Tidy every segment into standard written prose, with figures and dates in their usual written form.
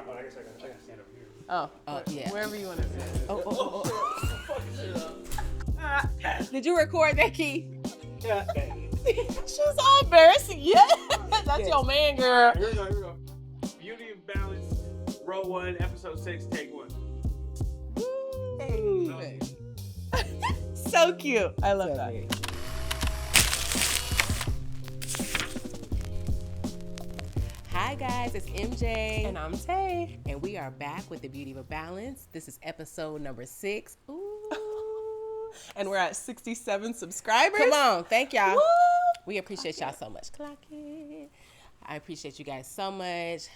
I guess I gotta stand over here. Oh, yeah. Wherever you want to sit. Did you record that, Key? Yeah. She's all embarrassed. Yeah. That's your man, girl. Here we go. Beauty and Balance, Row 1, Episode 6, Take 1. Hey. So cute. I love that. Hi guys, it's MJ. And I'm Tay. And we are back with the Beauty of a Balance. This is episode number 6. Ooh. And we're at 67 subscribers. Come on, thank y'all. Woo! We appreciate y'all so much. Clock it. I appreciate you guys so much.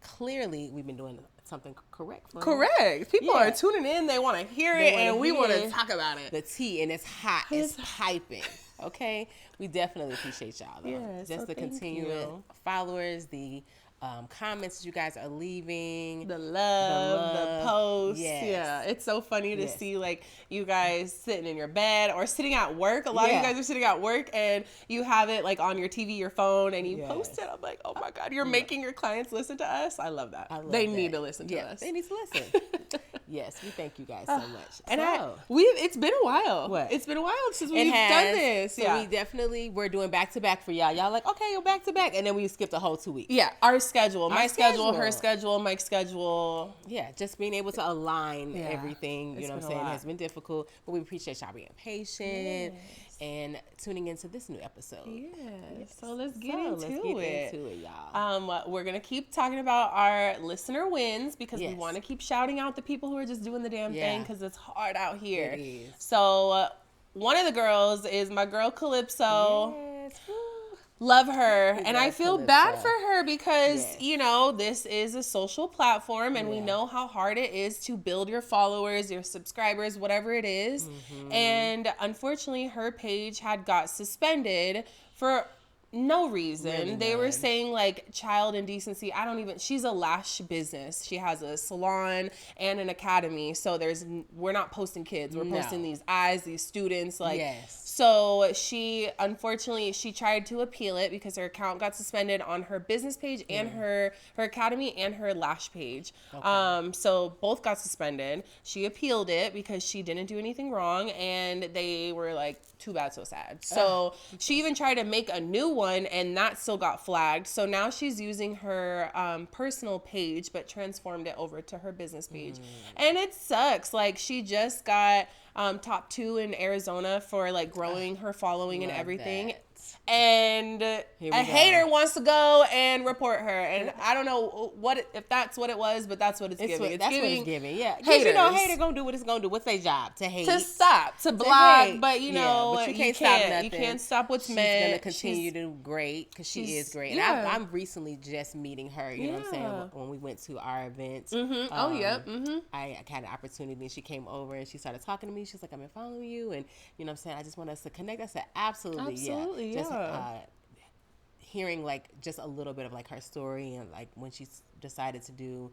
Clearly, we've been doing something correct. Correct. People are tuning in. They want to hear it, and we want to hear talk about it. The tea, and it's hot. It's piping. Okay? We definitely appreciate y'all, though. Yes, Just so the thank continuing you. followers, the comments that you guys are leaving. The love, the posts. Yes. Yeah, it's so funny to Yes. see like you guys sitting in your bed or sitting at work. A lot of you guys are sitting at work and you have it like on your TV, your phone, and you post it. I'm like, oh my God, you're making your clients listen to us. I love that. They need to listen to us. They need to listen. Yes, we thank you guys so much. And So, it's been a while. What? It's been a while since it we've has. done this. So we're doing back to back for y'all. Y'all like, okay, you're back to back, and then we skipped a whole 2 weeks. Yeah, our schedule, my schedule, schedule. her schedule, Mike's schedule. Yeah, just being able to align everything, you know what I'm been a saying, lot. has been difficult. But we appreciate y'all being patient and tuning into this new episode. Yeah. So let's get into it, y'all. We're gonna keep talking about our listener wins because we Yes. want to keep shouting out the people who are just doing the damn thing because it's hard out here. It is. So one of the girls is my girl Calypso. Yes. Woo. Love her. And I love feel Calypso. bad for her because, Yes. you know, this is a social platform and we know how hard it is to build your followers, your subscribers, whatever it is. And unfortunately, her page had got suspended for no reason. Really they were none. saying like child indecency. She's a lash business. She has a salon and an academy. So we're not posting kids. We're posting these eyes, these students. Like, Yes. So she tried to appeal it because her account got suspended on her business page and her academy and her lash page. Okay. So both got suspended. She appealed it because she didn't do anything wrong and they were like, too bad, so sad. So she even tried to make a new one and that still got flagged. So now she's using her personal page but transformed it over to her business page. And it sucks. Like she just got top 2 in Arizona for like growing her following and everything. that. And a hater wants to go and report her. And I don't know if that's what it was, but that's what it's giving. That's what it's giving. Yeah. Haters. You know, hater gonna do what it's gonna do. What's their job? To hate. To stop, to block, hate. but you know, but you can't stop stop nothing. You can't stop what's She's meant. gonna continue to do great because she is great. And I'm recently just meeting her. You know what I'm saying? When we went to our event. I had an opportunity and she came over and she started talking to me. She's like, I've been following you, and you know what I'm saying, I just want us to connect. I said, absolutely, yeah. Just, hearing like just a little bit of like her story and like when she decided to do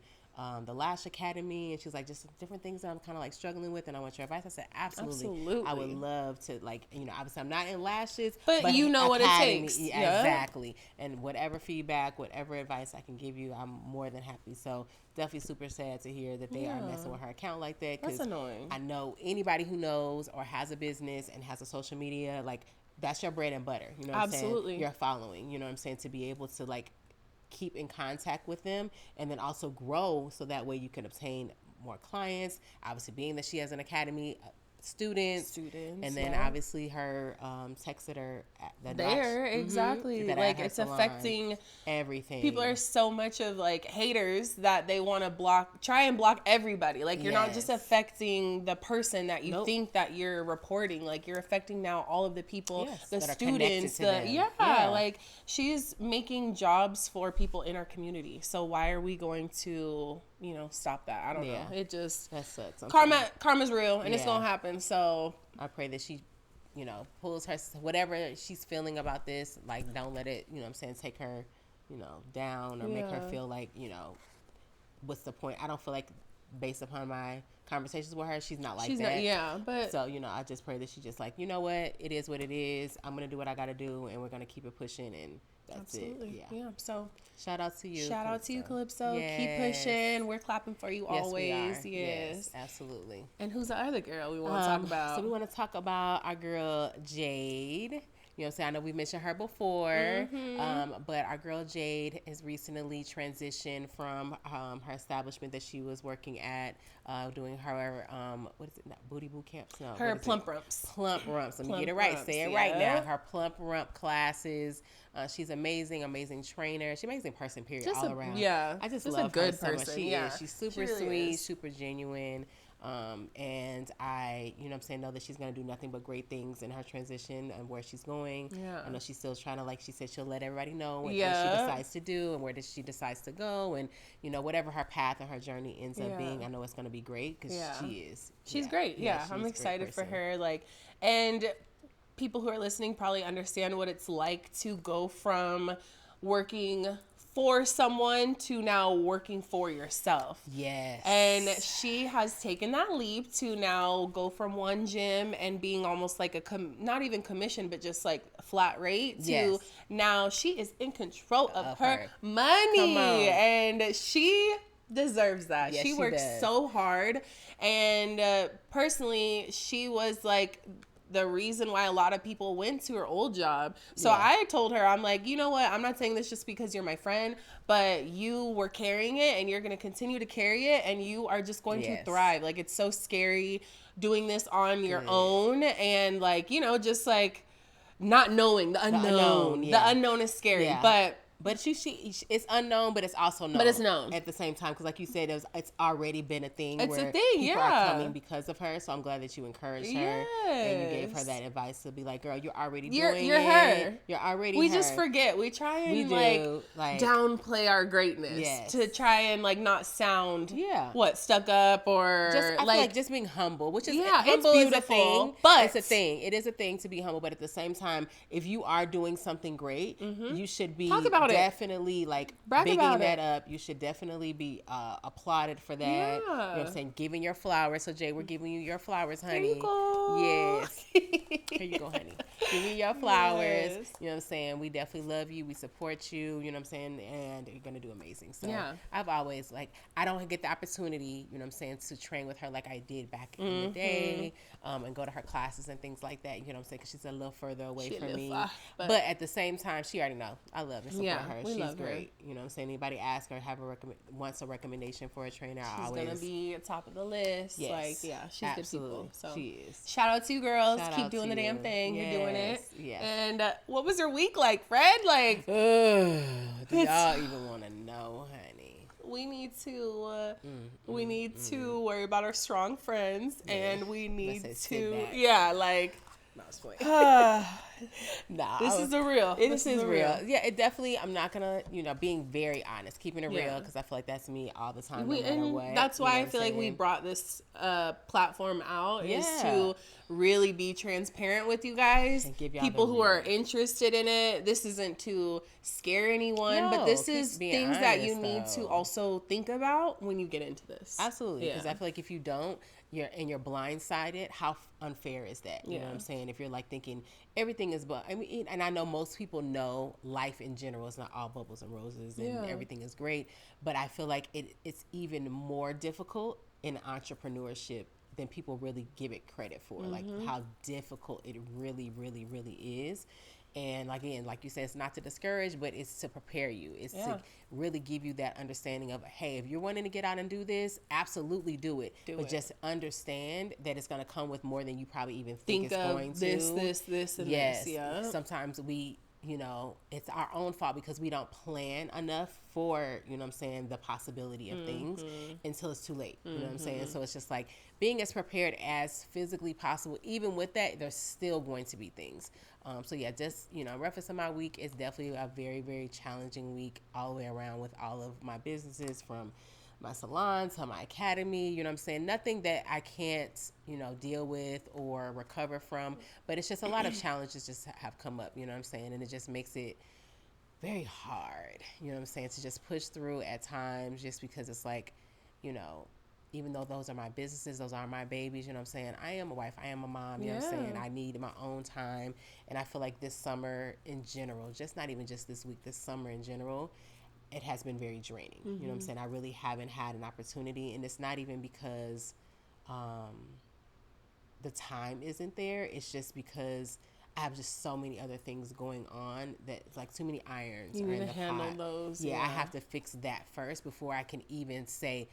the Lash Academy, and she's like, just different things that I'm kind of like struggling with, and I want your advice. I said, absolutely. I would love to, like, you know, obviously I'm not in lashes, but you know what it takes. Yeah, exactly. And whatever feedback, whatever advice I can give you, I'm more than happy. So definitely super sad to hear that they are messing with her account like that. That's annoying. I know anybody who knows or has a business and has a social media, like, that's your bread and butter. You know what I'm saying? Absolutely. Your following, you know what I'm saying? To be able to like keep in contact with them and then also grow so that way you can obtain more clients. Obviously, being that she has an academy, students, and then obviously her texted her at the exactly. Like it's affecting everything. People are so much of like haters that they want to try and block everybody. Like you're not just affecting the person that you think that you're reporting. Like you're affecting now all of the people, the students, like she's making jobs for people in our community. So why are we going to, you know, stop that? I don't know. It just that sucks. Karma's real and it's gonna happen. So I pray that she, you know, pulls her whatever she's feeling about this. Like, don't let it, you know what I'm saying, take her, you know, down or make her feel like, you know, what's the point? I don't feel like, based upon my conversations with her, she's not like that. But so, you know, I just pray that she just like, you know what, it is what it is. I'm gonna do what I gotta do, and we're gonna keep it pushing, and That's Absolutely. it. Yeah. So shout out to you. Shout out to you, Calypso. Yes. Keep pushing. We're clapping for you Yes, always. we are. Yes. Absolutely. And who's the other girl we want to talk about? So we want to talk about our girl Jade. You know what I'm saying? I know we mentioned her before, but our girl Jade has recently transitioned from her establishment that she was working at, doing her, what is it, not booty boot camps? No, her plump rumps. Plump rumps. Let me Plump get it right. rumps, Say it right now. Her plump rump classes. She's amazing trainer. She's an amazing person, period, Just all around. Yeah. I just Just love a good her so much. person. She Yeah. is. She's super She really sweet, is. super genuine. And I, you know what I'm saying, know that she's going to do nothing but great things in her transition and where she's going. Yeah. I know she's still trying to, like she said, she'll let everybody know what she Yeah. decides to do and where she decides to go. And, you know, whatever her path and her journey ends up being, I know it's going to be great because she is. She's great. Yeah. I'm excited for her. Like, and people who are listening probably understand what it's like to go from working for someone to now working for yourself. Yes. And she has taken that leap to now go from one gym and being almost like a not even commission, but just like flat rate to now she is in control of her money. And she deserves that. Yes, she works so hard. And personally, she was like the reason why a lot of people went to her old job. So I told her, I'm like, you know what? I'm not saying this just because you're my friend, but you were carrying it and you're going to continue to carry it and you are just going to thrive. Like, it's so scary doing this on your own and like, you know, just like not knowing the unknown. The unknown is scary, But she it's unknown, but it's also known. But it's known at the same time because, like you said, it's already been a thing. It's where a thing, people are coming because of her. So I'm glad that you encouraged her and you gave her that advice to be like, "Girl, you're already doing you're it. her. You're already. We her. just forget. We try and like downplay our greatness to try and like not sound stuck up or I feel like just being humble, which is humble it's beautiful, is a thing, but it's a thing. It is a thing to be humble, but at the same time, if you are doing something great, you should be talk about definitely like bigging that up. You should definitely be applauded for that. Yeah. You know what I'm saying? Giving your flowers. So Jay, we're giving you your flowers, honey. There you go. Yes. Here you go, honey. Give me your flowers. Yes. You know what I'm saying? We definitely love you. We support you. You know what I'm saying? And you're going to do amazing. So I've always, like, I don't get the opportunity, you know what I'm saying, to train with her like I did back in the day and go to her classes and things like that. You know what I'm saying? Because she's a little further away from me. But at the same time, she already know. I love and support her. She's great. You know what I'm saying? Anybody ask her, wants a recommendation for a trainer, she's going to be at top of the list. Yes, like, she's absolutely. good people. So she is. Shout out to you girls. Shout Keep doing the damn thing. Yes. You're doing it. Yes. And what was your week like, Fred? Like, do y'all even want to know, honey? We need to worry about our strong friends, and we need to like. No, it's funny. Nah, this is a real. This is real. Yeah, it definitely. I'm not gonna, being very honest, keeping it real, because I feel like that's me all the time, no matter what. That's why I feel like we brought this platform out is to really be transparent with you guys, and give people who are interested in it. This isn't to scare anyone, but this is things that you need to also think about when you get into this. Absolutely, because I feel like if you don't, you're blindsided. How unfair is that? You know what I'm saying? If you're like thinking everything is, but I mean, and I know most people know life in general is not all bubbles and roses and everything is great, but I feel like it's even more difficult in entrepreneurship than people really give it credit for. Like how difficult it really, really, really is. And again, like you said, it's not to discourage, but it's to prepare you. It's to really give you that understanding of, hey, if you're wanting to get out and do this, absolutely do it. But just understand that it's going to come with more than you probably even think it's going to. This, and this. Yeah. Sometimes we, it's our own fault because we don't plan enough for, you know what I'm saying, the possibility of things until it's too late. You know what I'm saying? So it's just like being as prepared as physically possible. Even with that, there's still going to be things. So yeah, just, reference to my week, it's definitely a very, very challenging week all the way around with all of my businesses, from my salon to my academy. You know what I'm saying? Nothing that I can't, deal with or recover from, but it's just a lot of challenges just have come up, you know what I'm saying? And it just makes it very hard, you know what I'm saying, to just push through at times, just because it's like, even though those are my businesses, those are my babies, you know what I'm saying? I am a wife, I am a mom, you know what I'm saying? I need my own time. And I feel like this summer in general, just not even just this week, this summer in general, it has been very draining. You know what I'm saying? I really haven't had an opportunity, and it's not even because the time isn't there. It's just because I have just so many other things going on that like too many irons you are need in to the handle pot. those. Yeah, I have to fix that first before I can even say,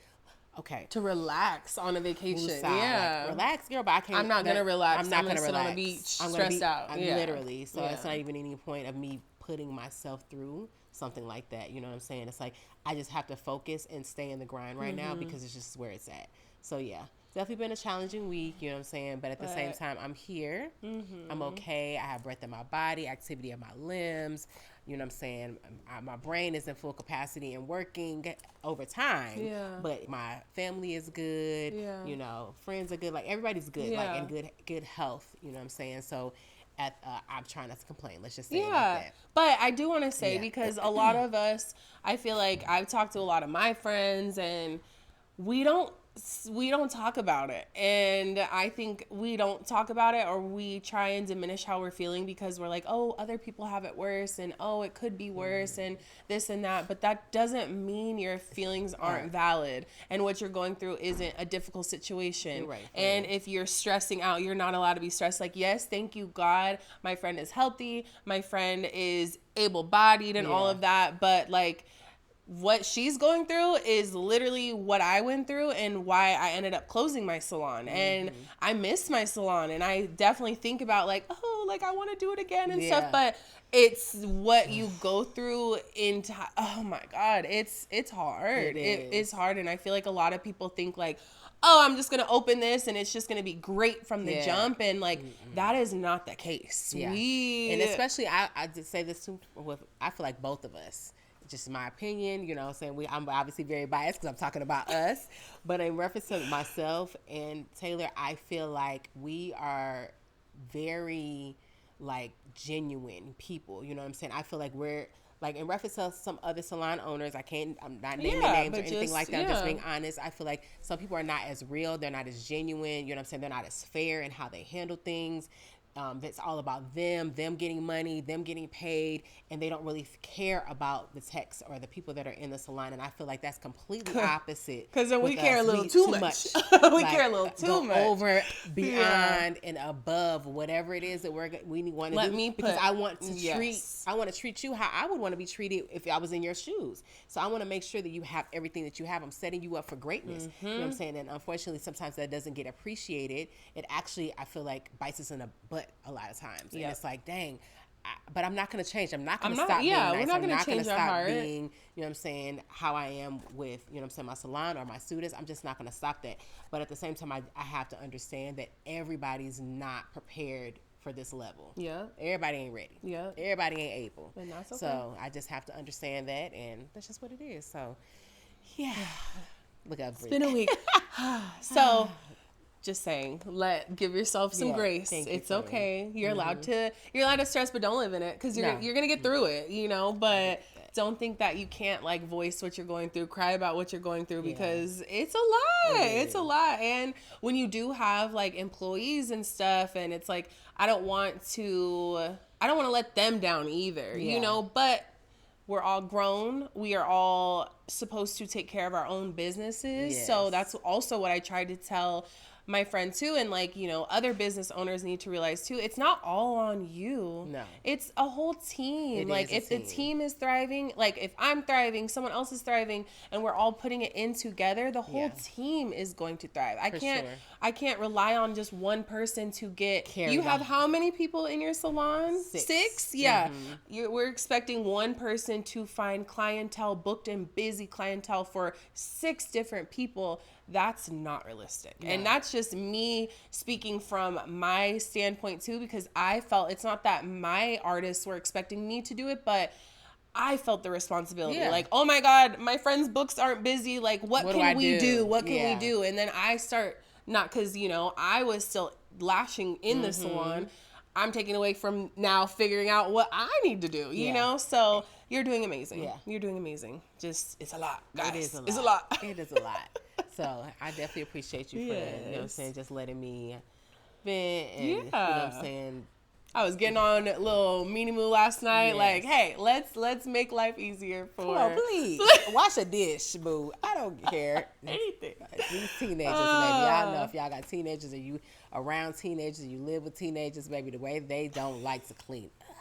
okay, to relax on a vacation. like, relax, girl, but I can't. I'm not gonna relax. I'm not gonna sit relax on the beach, I'm stressed out. Literally. So it's not even any point of me putting myself through something like that. You know what I'm saying? It's like I just have to focus and stay in the grind right now because it's just where it's at. So yeah, definitely been a challenging week. You know what I'm saying? But at the same time, I'm here. I'm okay. I have breath in my body, activity of my limbs. You know what I'm saying? My brain is in full capacity and working over time. Yeah. But my family is good. Yeah. You know, friends are good. Like everybody's good. Yeah. Like in good health. You know what I'm saying? So I'm trying not to complain. Let's just say it like that. But I do want to say, because a lot of us, I feel like I've talked to a lot of my friends, and we don't talk about it. And I think we don't talk about it, or we try and diminish how we're feeling because we're like, oh, other people have it worse, and oh, it could be worse, and this and that. But that doesn't mean your feelings aren't valid, and what you're going through isn't a difficult situation. Right. And if you're stressing out, you're not allowed to be stressed. Like, yes, thank you, God, my friend is healthy, my friend is able-bodied and all of that, but like, what she's going through is literally what I went through and why I ended up closing my salon. And I miss my salon, and I definitely think about like, oh, like I want to do it again and stuff, but it's what you go through oh my God, it's hard. It's hard. And I feel like a lot of people think like, oh, I'm just going to open this and it's just going to be great from the jump. And like, that is not the case. Yeah. And especially, I just say this too, I feel like both of us, just my opinion, you know what I'm saying? I'm obviously very biased because I'm talking about us, but in reference to myself and Taylor, I feel like we are very like genuine people, you know what I'm saying? I feel like we're like, in reference to some other salon owners, I'm not naming names or anything like that. I'm just being honest. I feel like some people are not as real. They're not as genuine. You know what I'm saying? They're not as fair in how they handle things. That's all about them getting money, them getting paid, and they don't really care about the techs or the people that are in the salon. And I feel like that's completely opposite. Because then we care a little too much. We care a little too much. Over, beyond, and above whatever it is that we want to do. Because I want to treat you how I would want to be treated if I was in your shoes. So I want to make sure that you have everything that you have. I'm setting you up for greatness. You know what I'm saying? And unfortunately, sometimes that doesn't get appreciated. It actually, I feel like, bites us in the butt a lot of times. And it's like, dang, but I'm not going to change. I'm not going to stop being nice. We're not going to change our heart. Being, you know what I'm saying, how I am with, you know what I'm saying, my salon or my students. I'm just not going to stop that. But at the same time, I have to understand that everybody's not prepared for this level. Yeah. Everybody ain't ready. Yeah. Everybody ain't able. And that's okay. So I just have to understand that, and that's just what it is. So, yeah. Look up. It's been a week. So... just saying, give yourself some grace. It's okay. You're allowed to stress, but don't live in it, because you're gonna get through it, you know. But don't think that you can't like voice what you're going through, cry about what you're going through, because it's a lot. It's a lot. And when you do have like employees and stuff, and it's like, I don't want to let them down either, you know. But we're all grown. We are all supposed to take care of our own businesses. Yes. So that's also what I tried to tell my friend too, and like, you know, other business owners need to realize too, it's not all on you. No. It's a whole team. Like if the team is thriving, like if I'm thriving, someone else is thriving, and we're all putting it in together, the whole team is going to thrive. I can't rely on just one person to get You have how many people in your salon? Six? Yeah. Mm-hmm. We're expecting one person to find clientele, booked and busy clientele for 6 different people. That's not realistic. Yeah. And that's just me speaking from my standpoint too, because I felt it's not that my artists were expecting me to do it, but I felt the responsibility. Yeah. Like, oh my God, my friend's books aren't busy. Like, what can we do? What can we do? And then I start, not because, you know, I was still lashing in the salon. I'm taking away from now figuring out what I need to do, you know? So you're doing amazing. Yeah. You're doing amazing. Just, it's a lot, guys. It is a lot. It's a lot. It is a lot. So I definitely appreciate you for that. You know what I'm saying? Just letting me vent and, you know what I'm saying? I was getting on a little meanie moo last night. Like, hey, let's make life easier for. Oh, please wash a dish, boo. I don't care. Anything. These teenagers, baby. Y'all know if y'all got teenagers or you around teenagers, you live with teenagers, baby. The way they don't like to clean up,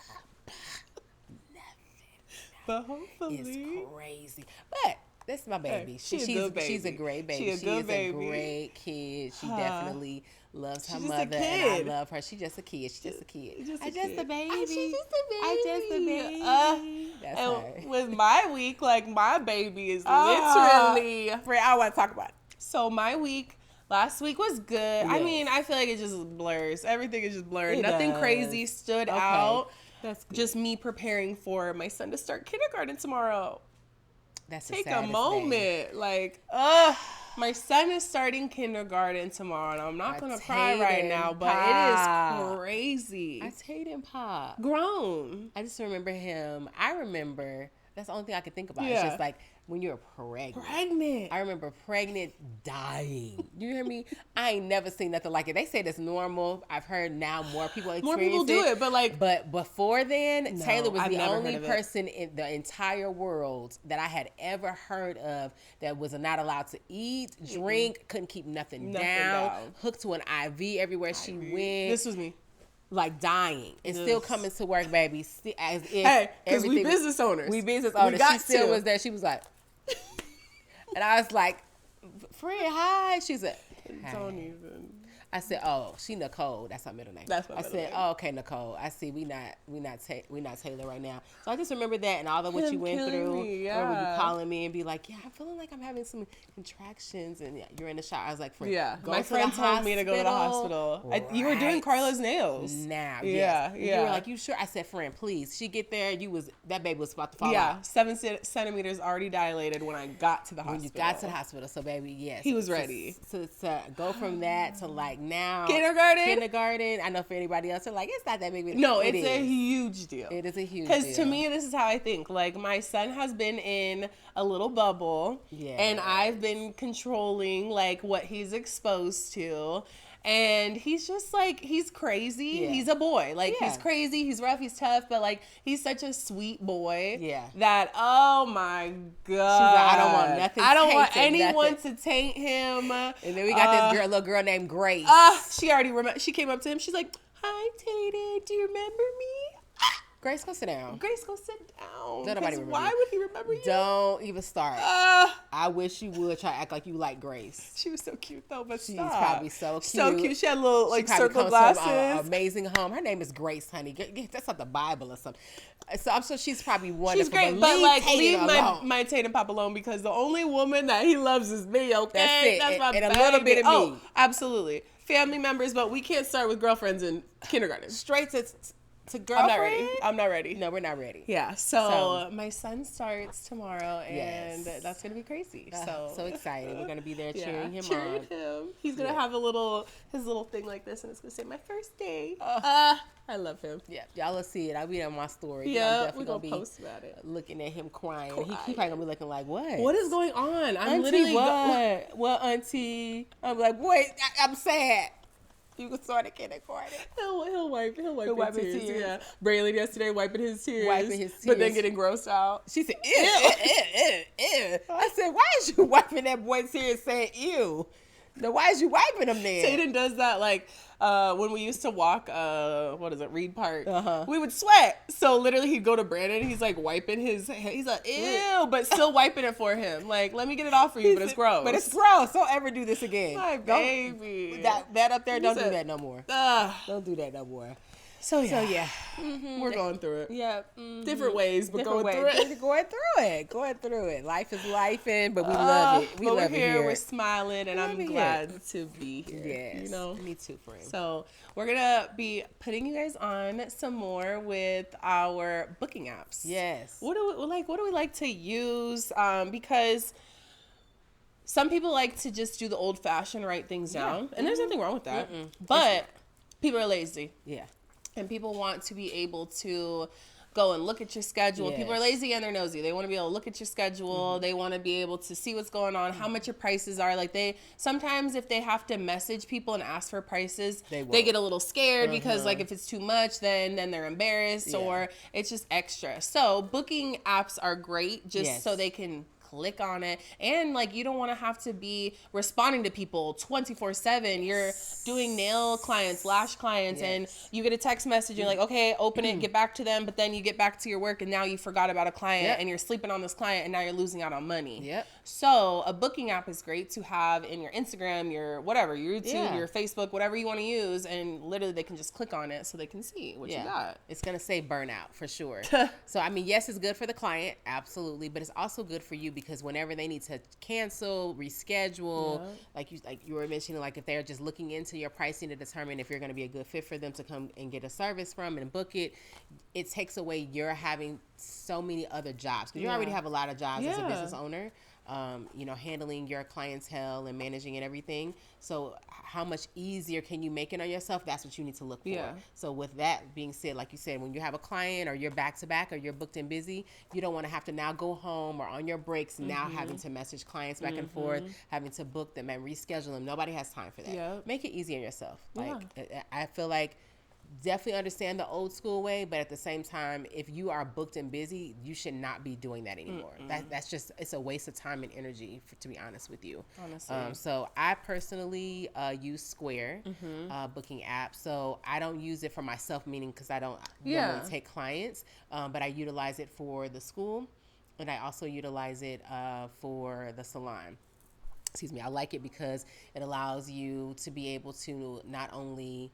but hopefully, it's crazy. But that's my baby. Hey, she's a great baby. She is a great kid. She definitely loves her She's mother, just a kid. and I love her. She's just a kid. She's just a kid. I just a baby. She's just a baby. I just a baby. That's and her. with my week, like my baby is literally. I want to talk about it. So my week, last week was good. Yes. I mean, I feel like it just blurs. Everything is just blurred. It Nothing does. crazy stood out. That's good. Just me preparing for my son to start kindergarten tomorrow. That's Take a saddest moment. day. Like, my son is starting kindergarten tomorrow, and I'm not going to cry right now, but it is crazy. I Tatum Pop. Grown. I just remember him. That's the only thing I could think about. Yeah. It's just like when you're pregnant. I remember pregnant dying. You hear me? I ain't never seen nothing like it. They say that's normal. I've heard now more people experience do it, but like. But before then, No, Taylor was I've the never only heard of it. person in the entire world that I had ever heard of that was not allowed to eat, drink, couldn't keep nothing down, hooked to an IV everywhere she went. This was me. Like dying and still coming to work, baby. As if Hey, because we everything- business owners. We business owners. got She still to. was there. She was like, and I was like, Fred, hi. She said, hi. Don't even. I said, oh, she Nicole. That's her middle name. That's my I middle said, name. oh, okay, Nicole. I see. We not Taylor right now. So I just remember that and all of what Him you went killing through. me, Where would you yeah. calling me and be like, yeah, I'm feeling like I'm having some contractions, and you're in the shower. I was like, Fred, Yeah, go my to friend the told me to go to the hospital. You were doing right Carla's nails. now. Yeah, Yes. yeah. You were like, you sure? I said, friend, please. She get there. That baby was about to fall Yeah, out. 7 centimeters already dilated when I got to the hospital. When you got to the hospital, so baby, yes, He was ready. So to go from that to like now Kindergarten. I know for anybody else, they're like, it's not that big. No, It it's a is. huge deal. It is a huge Because deal. to me, this is how I think. Like, my son has been in a little bubble, and I've been controlling, like, what he's exposed to. And he's just, like, he's crazy. Yeah. He's a boy. Like, Yeah. he's crazy, he's rough, he's tough, but, like, he's such a sweet boy. Yeah. That, oh, my God. She's like, I don't want nothing I don't want tainted, anyone nothing. to taint him. And then we got this little girl named Grace. She already she came up to him. She's like, hi, Tatum, do you remember me? Grace, go sit down. Grace, go sit down. Don't nobody 'Cause remember why you. would he remember you? Don't even start. I wish you would try to act like you like Grace. She was so cute though, but She's stop. probably so cute. So cute. She had little like She probably circle comes from glasses. an amazing home. Her name is Grace, honey. That's not the Bible or something. So I'm sure she's probably wonderful. She's great, but like leave alone. my Tatum Pop alone because the only woman that he loves is me. Okay, That's it. my And a baby. little bit of me. Oh, absolutely. Family members, but we can't start with girlfriends in kindergarten. Straight to I'm girlfriend. not ready. I'm not ready. No, we're not ready. Yeah, so my son starts tomorrow, and Yes. that's gonna be crazy. So excited. We're gonna be there yeah, cheering him cheering on. him. He's gonna have his little thing like this, and it's gonna say my first day. I love him. Yeah, y'all will see it. I'll be on my story. Yeah, I'm we're definitely gonna be post about it. looking at him crying. He probably gonna be looking like, what? What is going on? I'm Auntie, literally what? What, auntie? I'm like, boy, I'm sad. You can start a kindergarten. He'll wipe his his tears. tears. Yeah, Braylon yesterday wiping his tears, but then tears. getting grossed out. She said, ew, ew. I said, why is you wiping that boy's tears saying ew? Now, why is you wiping them then? Tatum does that like when we used to walk Reed Park. Uh-huh. We would sweat. So literally he'd go to Brandon, he's like wiping he's like, ew, but still wiping it for him. Like, let me get it off for you, but it's gross. But it's gross. Don't ever do this again. My baby. That up there, don't do said- that no more. Don't do that no more. So yeah. Mm-hmm. We're going through it. Yeah. Different ways, but Different going way. through it. Going through it. Life is lifing, but we love it. We but love we're it here, here. we're smiling, and Love I'm it glad to be here. Yes. You know? Me too, friend. So we're gonna be putting you guys on some more with our booking apps. Yes. What do we like to use? Because some people like to just do the old fashioned write things down, and there's nothing wrong with that. But people are lazy. Yeah. And people want to be able to go and look at your schedule. Yes. People are lazy and they're nosy. They want to be able to look at your schedule. They want to be able to see what's going on, how much your prices are. Like sometimes if they have to message people and ask for prices, they get a little scared because like if it's too much, then they're embarrassed or it's just extra. So booking apps are great just so they can click on it, and like you don't want to have to be responding to people 24/7. You're doing nail clients, lash clients, and you get a text message. You're like, okay, open it, get back to them, but then you get back to your work, and now you forgot about a client, and you're sleeping on this client, and now you're losing out on money. So a booking app is great to have in your Instagram, your whatever, your YouTube, your Facebook, whatever you want to use, and literally they can just click on it so they can see what you got. It's gonna say burnout for sure. So I mean, yes, it's good for the client, absolutely, but it's also good for you because whenever they need to cancel, reschedule, like you were mentioning, like if they're just looking into your pricing to determine if you're going to be a good fit for them to come and get a service from and book it, it takes away your having so many other jobs because you already have a lot of jobs as a business owner. Handling your clientele and managing and everything. So how much easier can you make it on yourself? That's what you need to look for. So with that being said, like you said, when you have a client or you're back to back or you're booked and busy, you don't want to have to now go home or on your breaks now having to message clients back and forth, having to book them and reschedule them. Nobody has time for that. Make it easy on yourself. Like I feel like definitely understand the old school way, but at the same time, if you are booked and busy, you should not be doing that anymore. That's just, it's a waste of time and energy, to be honest with you. Honestly. So I personally use Square booking app. So I don't use it for myself, meaning because I don't normally take clients, but I utilize it for the school, and I also utilize it for the salon. Excuse me. I like it because it allows you to be able to not only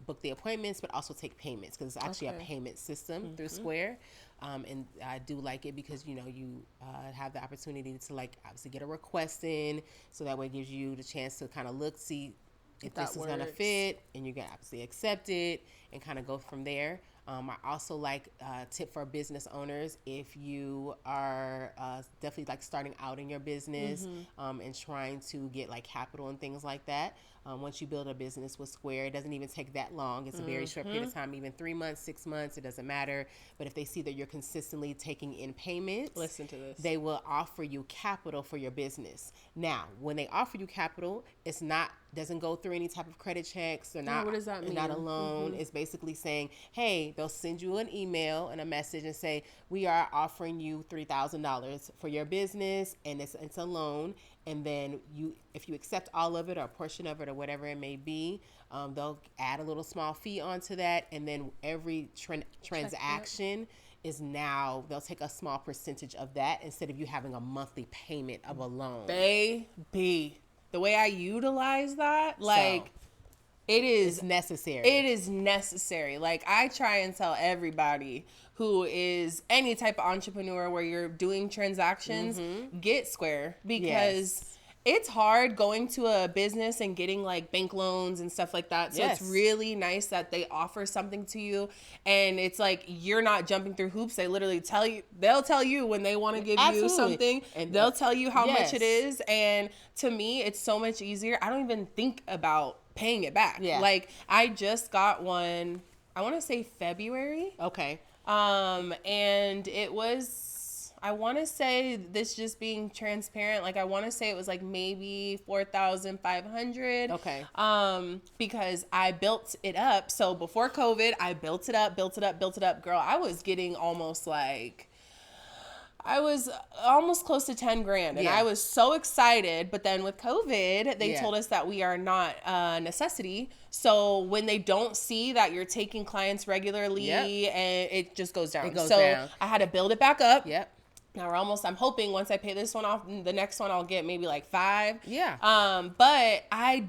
book the appointments, but also take payments because it's actually a payment system through Square. And I do like it because, you have the opportunity to like obviously get a request in. So that way it gives you the chance to kind of look, see if this is going to fit, and you can obviously accept it and kind of go from there. I also like tip for business owners if you are definitely like starting out in your business and trying to get like capital and things like that. Once you build a business with Square, it doesn't even take that long. It's a very short period of time, even 3 months, 6 months, it doesn't matter. But if they see that you're consistently taking in payments, listen to this, they will offer you capital for your business. Now, when they offer you capital, it's not, doesn't go through any type of credit checks. They're not, what does that mean? Not a loan. It's basically saying, hey, they'll send you an email and a message and say, we are offering you $3,000 for your business, and it's a loan. And then if you accept all of it or a portion of it or whatever it may be, they'll add a little small fee onto that. And then every transaction is now, they'll take a small percentage of that instead of you having a monthly payment of a loan. Baby, the way I utilize that, like, it's necessary. It is necessary. Like, I try and tell everybody who is any type of entrepreneur where you're doing transactions, get Square, because it's hard going to a business and getting like bank loans and stuff like that. So it's really nice that they offer something to you, and it's like you're not jumping through hoops. They literally they'll tell you when they want to give you something, and they'll tell you how much it is. And to me, it's so much easier. I don't even think about paying it back. Like, I just got one, I want to say February. And it was, I want to say, this just being transparent, like I want to say it was like maybe $4,500. Because I built it up. So before COVID, I built it up. Girl, I was getting almost like, I was almost close to 10 grand, and I was so excited. But then with COVID, they told us that we are not a necessity. So when they don't see that you're taking clients regularly, and it just goes down. I had to build it back up. Now I'm hoping once I pay this one off, the next one I'll get maybe like 5. But I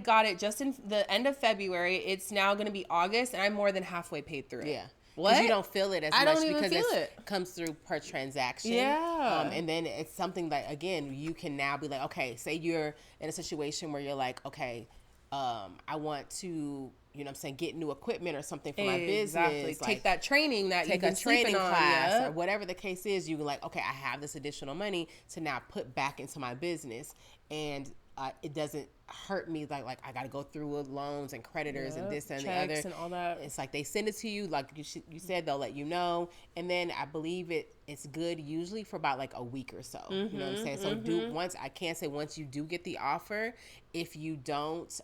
got it just in the end of February. It's now going to be August, and I'm more than halfway paid through it. What? You don't feel it as much because it comes through per transaction. And then it's something that, again, you can now be like, okay, say you're in a situation where you're like, okay, I want to, get new equipment or something for my business. Take that training that take a training class or whatever the case is. You're like, okay, I have this additional money to now put back into my business. And it doesn't hurt me like I got to go through with loans and creditors and this and the other and all that. It's like they send it to you, like you said, they'll let you know, and then I believe it's good usually for about like a week or so. You know what I'm saying? So I can't say once you do get the offer, if you don't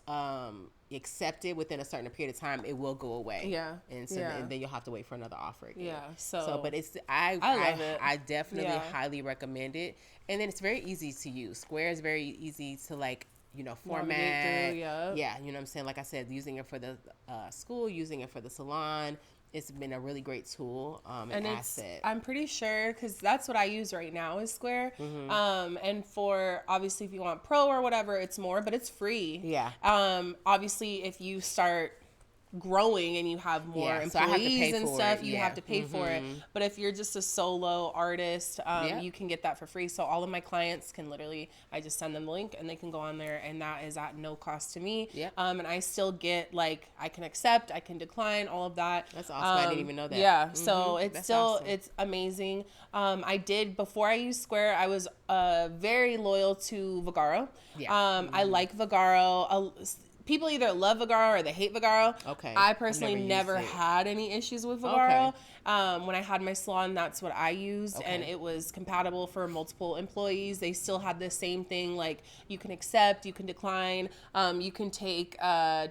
accept it within a certain period of time, it will go away. Yeah. And so and then you'll have to wait for another offer again. Yeah. So but I love it. I definitely highly recommend it. And then it's very easy to use. Square is very easy to like, format. Through, yeah, you know what I'm saying? Like I said, using it for the school, using it for the salon. It's been a really great tool and asset. I'm pretty sure, because that's what I use right now is Square. And for, obviously, if you want Pro or whatever, it's more, but it's free. Yeah. Obviously, if you start growing and you have more employees and stuff, you have to pay for it. But if you're just a solo artist, you can get that for free. So all of my clients can literally, I just send them the link and they can go on there, and that is at no cost to me. And I still get, like, I can accept, I can decline, all of that. That's awesome. I didn't even know that. Yeah. So it's awesome. It's amazing. Before I used Square, I was very loyal to Vagaro. I like Vagaro. People either love Vagaro or they hate Vagaro. Okay. I personally never had any issues with Vagaro. Okay. When I had my salon, that's what I used, and it was compatible for multiple employees. They still had the same thing, like you can accept, you can decline, you can take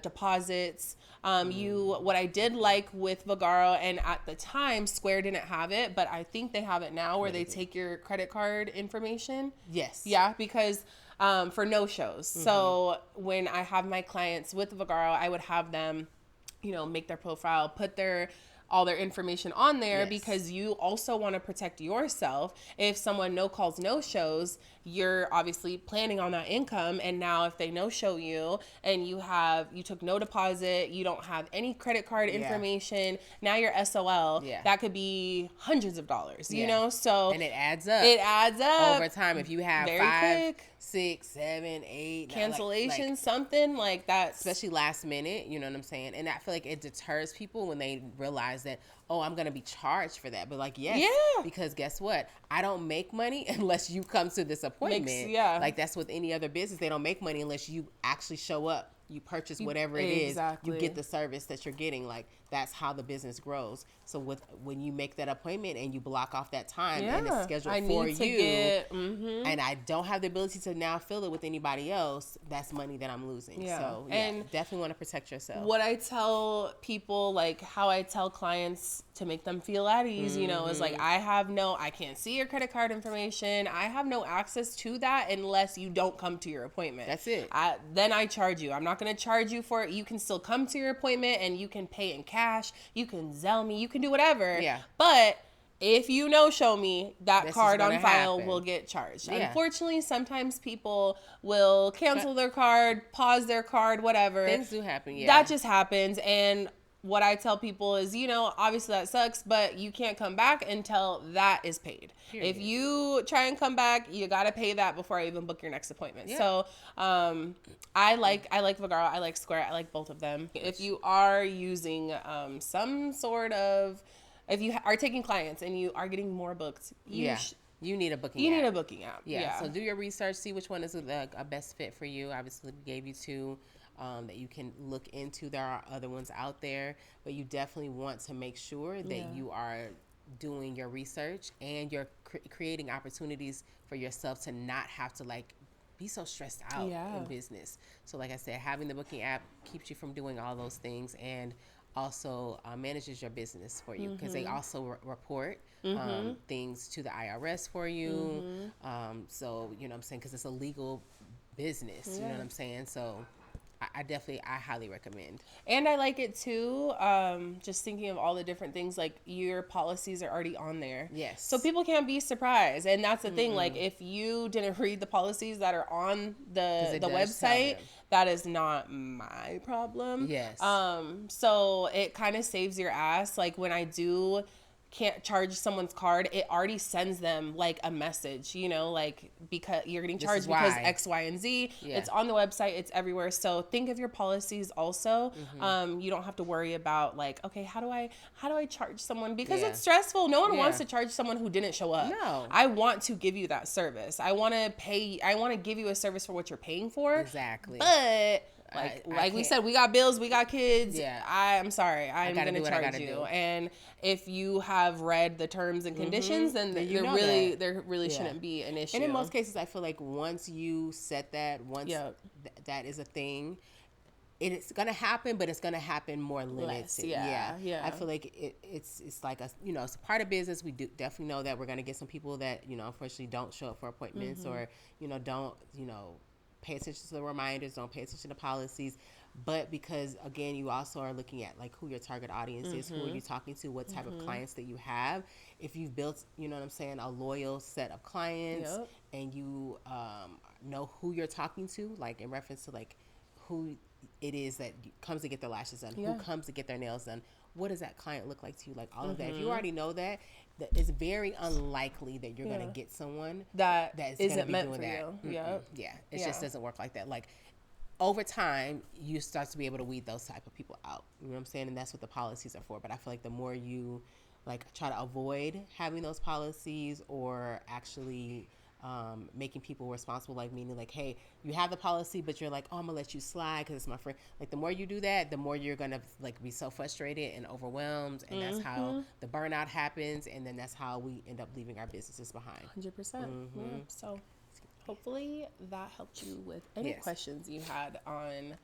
deposits. What I did like with Vagaro, and at the time Square didn't have it, but I think they have it now, where they take your credit card information. Yes. Yeah, because for no-shows. So when I have my clients with Vagaro, I would have them, make their profile, put all their information on there, because you also want to protect yourself. If someone no calls, no shows, you're obviously planning on that income. And now if they no show you and you took no deposit, you don't have any credit card information, now you're SOL. That could be hundreds of dollars, so. And it adds up. Over time. If you have very 5, quick. 6, 7, 8 cancellation, something like that, especially last minute, you know what I'm saying? And I feel like it deters people when they realize that, oh, I'm gonna be charged for that. But like, yes, because guess what? I don't make money unless you come to this appointment. Like that's with any other business. They don't make money unless you actually show up. You purchase whatever it is, you get the service that you're getting. Like that's how the business grows. So when you make that appointment and you block off that time and it's scheduled for you, and I don't have the ability to now fill it with anybody else, that's money that I'm losing. So and definitely want to protect yourself. What I tell people, like how I tell clients to make them feel at ease, is like, I can't see your credit card information. I have no access to that unless you don't come to your appointment. That's it. Then I charge you. I'm not going to charge you for it. You can still come to your appointment and you can pay in cash. You can Zelle me. You can do whatever. But if you no-show me, that card on file will get charged. Unfortunately, sometimes people will cancel their card, pause their card, whatever. Things do happen, That just happens. And what I tell people is, obviously that sucks, but you can't come back until that is paid. Period. If you try and come back, you got to pay that before I even book your next appointment. So I like Vagaro, I like Square, I like both of them. If you are using some sort of, if you are taking clients and you are getting more booked, you need a booking app. You need a booking app. So do your research, see which one is a best fit for you. Obviously, we gave you 2. That you can look into. There are other ones out there, but you definitely want to make sure that you are doing your research and you're creating opportunities for yourself to not have to be so stressed out in business. So like I said, having the booking app keeps you from doing all those things, and also manages your business for you, because they also report things to the IRS for you. So, you know what I'm saying, because it's a legal business, you know what I'm saying? So I highly recommend. And I like it too, just thinking of all the different things, like your policies are already on there. Yes. So people can't be surprised. And that's the thing, like if you didn't read the policies that are on the website, that is not my problem. Yes. So it kind of saves your ass. Like when I do can't charge someone's card, it already sends them like a message, you know, like because you're getting charged because X, Y, and Z. Yeah. It's on the website. It's everywhere. So think of your policies also. You don't have to worry about like, okay, how do I charge someone? Because it's stressful. No one wants to charge someone who didn't show up. No. I want to give you that service. I want to give you a service for what you're paying for. Exactly. But like we said, we got bills, we got kids. Yeah. I'm sorry. I'm going to charge you. And if you have read the terms and conditions, then there really shouldn't be an issue. And in most cases, I feel like once you set that, that is a thing, it's going to happen, but it's going to happen more limited. Yeah. I feel like it's like it's a part of business. We do definitely know that we're going to get some people that, unfortunately don't show up for appointments or, don't, pay attention to the reminders, don't pay attention to policies. But because, again, you also are looking at, like, who your target audience is, who are you talking to, what type of clients that you have. If you've built, a loyal set of clients and you know who you're talking to, like, in reference to, like, who it is that comes to get their lashes done, who comes to get their nails done, what does that client look like to you, like, all of that. If you already know that, it's very unlikely that you're going to get someone that isn't meant for you. It just doesn't work like that. Like, over time, you start to be able to weed those type of people out. You know what I'm saying? And that's what the policies are for. But I feel like the more you, like, try to avoid having those policies or actually making people responsible, like, meaning, like, hey, you have the policy, but you're like, oh, I'm gonna let you slide because it's my friend. Like, the more you do that, the more you're gonna, like, be so frustrated and overwhelmed, and that's how the burnout happens, and then that's how we end up leaving our businesses behind. 100%. Yeah. So hopefully that helped you with any questions you had on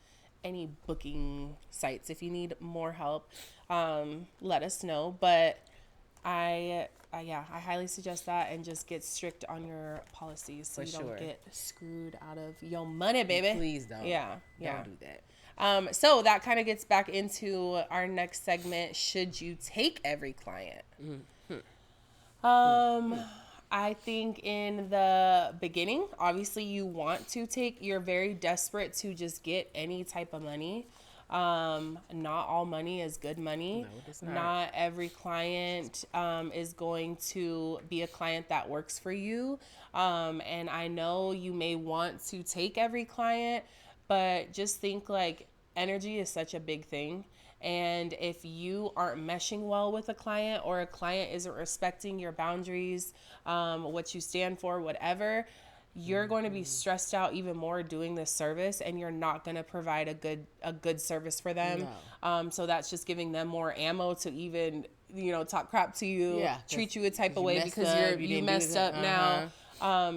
any booking sites. If you need more help, let us know. But I highly suggest that, and just get strict on your policies so you don't get screwed out of your money, baby. Please don't. Don't do that. So that kind of gets back into our next segment. Should you take every client? I think in the beginning, obviously you're very desperate to just get any type of money. Not all money is good money. No, it's not. Not every client is going to be a client that works for you. And I know you may want to take every client, but just think, like, energy is such a big thing. And if you aren't meshing well with a client, or a client isn't respecting your boundaries, what you stand for, whatever, you're going to be stressed out even more doing this service, and you're not going to provide a good service for them. No. So that's just giving them more ammo to even, talk crap to you, treat you a type of way because you messed up now.